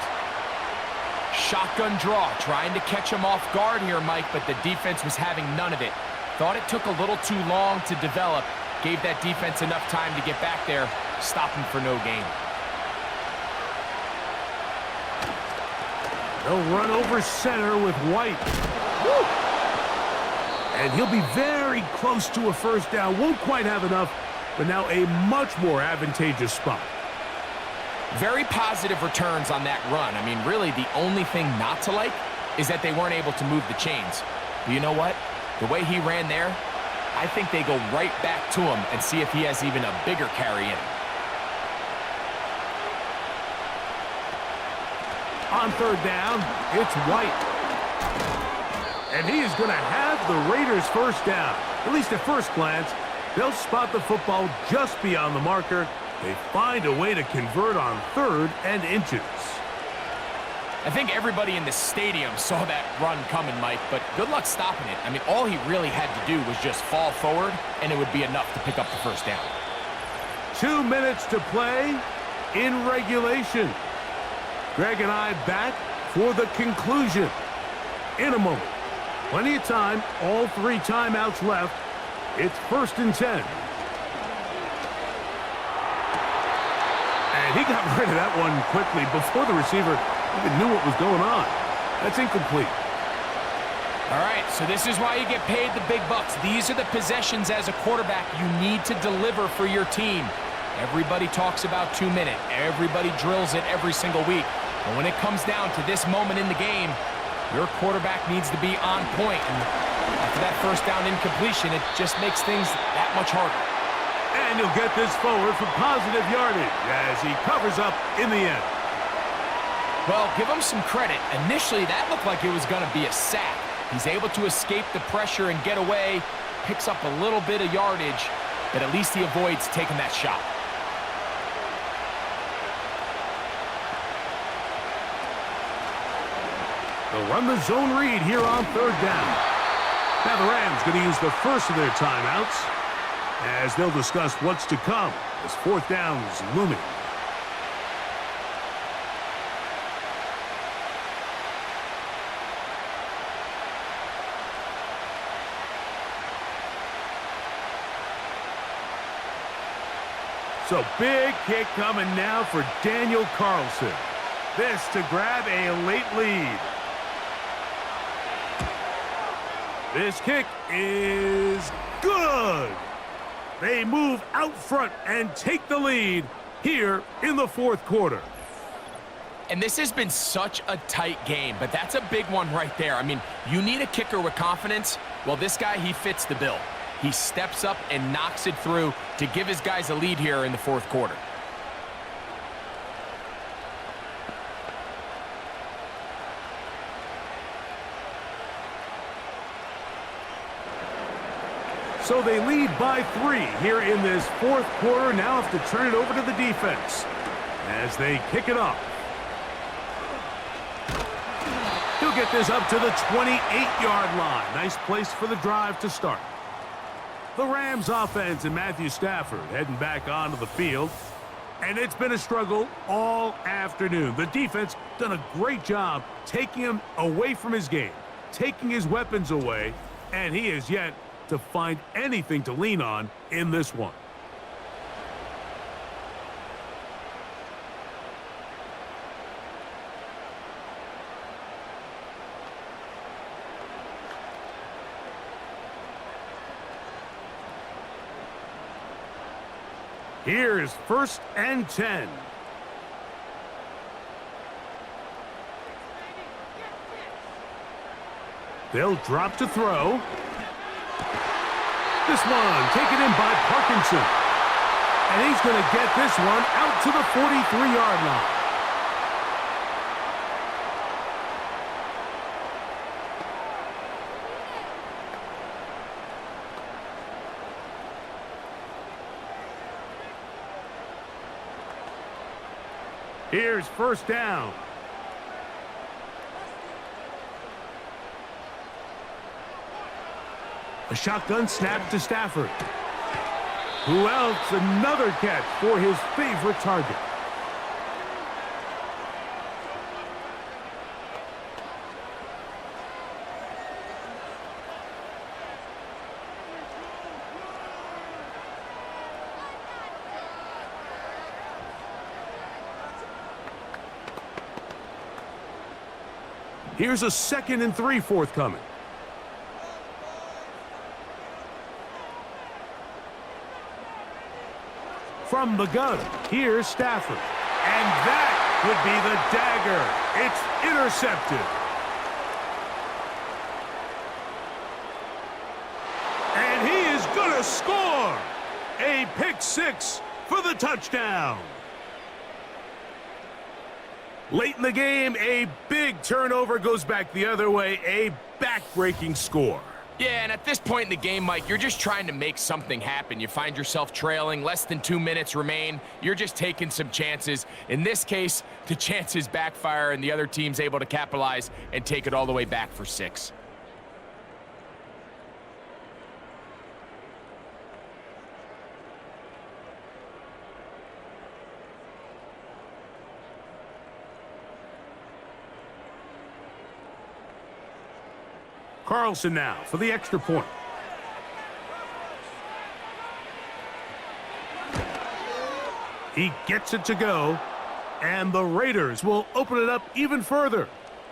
Shotgun draw, trying to catch him off guard here, Mike, but the defense was having none of it. Thought it took a little too long to develop. Gave that defense enough time to get back there, stop him for no gain. They'll run over center with White. Woo! And he'll be very close to a first down. Won't quite have enough, but now a much more advantageous spot. Very positive returns on that run. I mean, really, the only thing not to like is that they weren't able to move the chains. But you know what? The way he ran there, I think they go right back to him and see if he has even a bigger carry in him. On third down, it's White. And he is going to have the Raiders first down. At least at first glance, they'll spot the football just beyond the marker. They find a way to convert on third and inches. I think everybody in the stadium saw that run coming, Mike, but good luck stopping it. I mean, all he really had to do was just fall forward, and it would be enough to pick up the first down. 2 minutes to play in regulation. Greg and I back for the conclusion in a moment. Plenty of time, all 3 timeouts left. It's 1st and 10. And he got rid of that one quickly before the receiver even knew what was going on. That's incomplete. All right, so this is why you get paid the big bucks. These are the possessions as a quarterback you need to deliver for your team. Everybody talks about 2 minute. Everybody drills it every single week. But when it comes down to this moment in the game, your quarterback needs to be on point. And after that first down incompletion, it just makes things that much harder. And he'll get this forward for positive yardage as he covers up in the end. Well, give him some credit. Initially, that looked like it was going to be a sack. He's able to escape the pressure and get away, picks up a little bit of yardage, but at least he avoids taking that shot. They'll run the zone read here on third down. Now the Rams going to use the first of their timeouts as they'll discuss what's to come as fourth down is looming. So big kick coming now for Daniel Carlson. This to grab a late lead. This kick is good. They move out front and take the lead here in the fourth quarter. And this has been such a tight game, but that's a big one right there. I mean, you need a kicker with confidence. Well, this guy, he fits the bill. He steps up and knocks it through to give his guys a lead here in the fourth quarter. So they lead by 3 here in this fourth quarter. Now have to turn it over to the defense as they kick it off. He'll get this up to the 28-yard line. Nice place for the drive to start. The Rams offense and Matthew Stafford heading back onto the field. And it's been a struggle all afternoon. The defense done a great job taking him away from his game, taking his weapons away, and he is yet to find anything to lean on in this one. Here's 1st and 10. They'll drop to throw. This one taken in by Parkinson. And he's going to get this one out to the 43-yard line. Here's first down. A shotgun snap to Stafford. Who else? Another catch for his favorite target. Here's a 2nd and 3 forthcoming. From the gun, here's Stafford. And that would be the dagger. It's intercepted. And he is going to score. A pick 6 for the touchdown. Late in the game, a big turnover goes back the other way. A back-breaking score. Yeah, and at this point in the game, Mike, you're just trying to make something happen. You find yourself trailing, less than 2 minutes remain. You're just taking some chances. In this case, the chances backfire, and the other team's able to capitalize and take it all the way back for 6. Carlson now for the extra point. He gets it to go, and the Raiders will open it up even further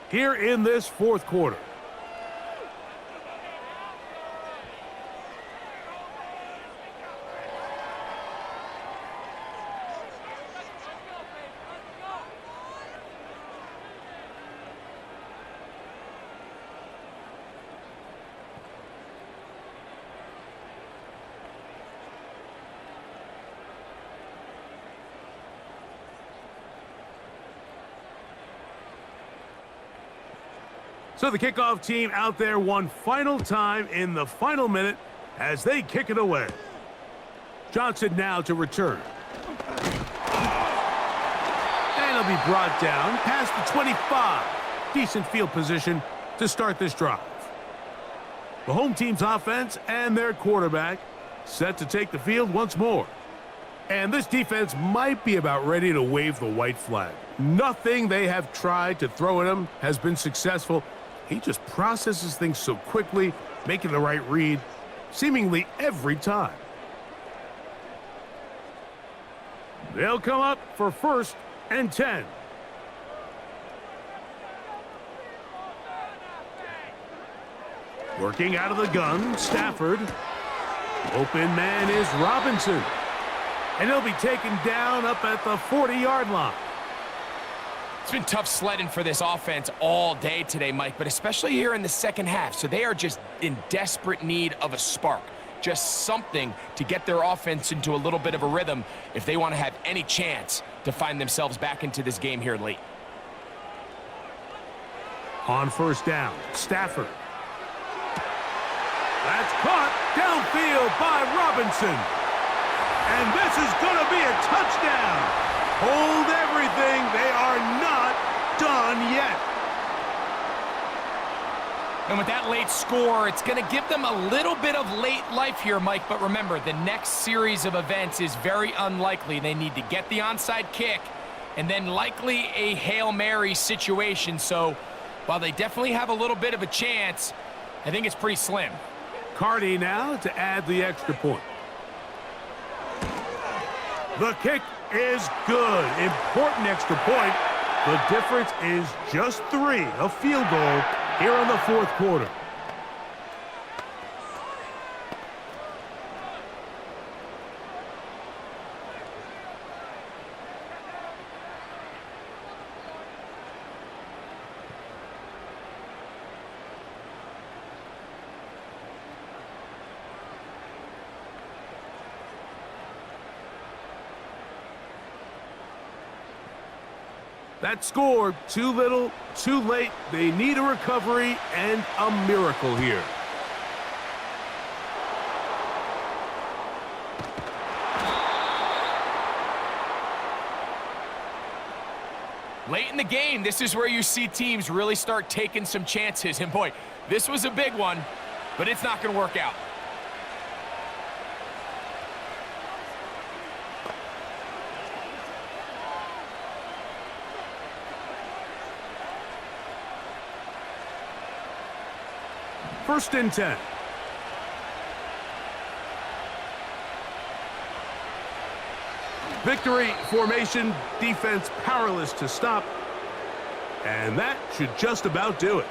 here in this 4th quarter. So the kickoff team out there one final time in the final minute as they kick it away. Johnson now to return. And he'll be brought down past the 25. Decent field position to start this drive. The home team's offense and their quarterback set to take the field once more. And this defense might be about ready to wave the white flag. Nothing they have tried to throw at him has been successful. He just processes things so quickly, making the right read, seemingly every time. They'll come up for 1st and 10. Working out of the gun, Stafford. Open man is Robinson. And he'll be taken down up at the 40-yard line. It's been tough sledding for this offense all day today, Mike, but especially here in the second half. So they are just in desperate need of a spark, just something to get their offense into a little bit of a rhythm if they want to have any chance to find themselves back into this game here late. On 1st down, Stafford. That's caught downfield by Robinson. And this is going to be a touchdown. Hold everything. They are not done yet. And with that late score, it's going to give them a little bit of late life here, Mike. But remember, the next series of events is very unlikely. They need to get the onside kick and then likely a Hail Mary situation. So while they definitely have a little bit of a chance, I think it's pretty slim. Cardi now to add the extra point. The kick is good. Important extra point. The difference is just 3. A field goal here in the 4th quarter. That score, too little, too late. They need a recovery and a miracle here. Late in the game, this is where you see teams really start taking some chances. And boy, this was a big one, but it's not going to work out. First and 10. Victory formation, defense powerless to stop. And that should just about do it.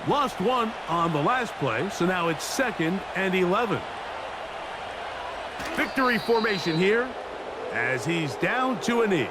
Lost one on the last play, so now it's 2nd and 11. Victory formation here as he's down to a knee.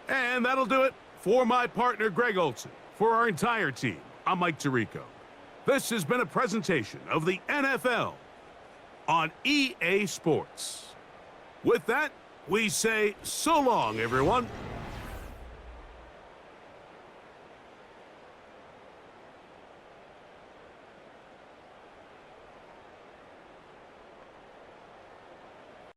And that'll do it for my partner, Greg Olson. For our entire team, I'm Mike Tirico. This has been a presentation of the NFL on EA Sports. With that, we say so long, everyone.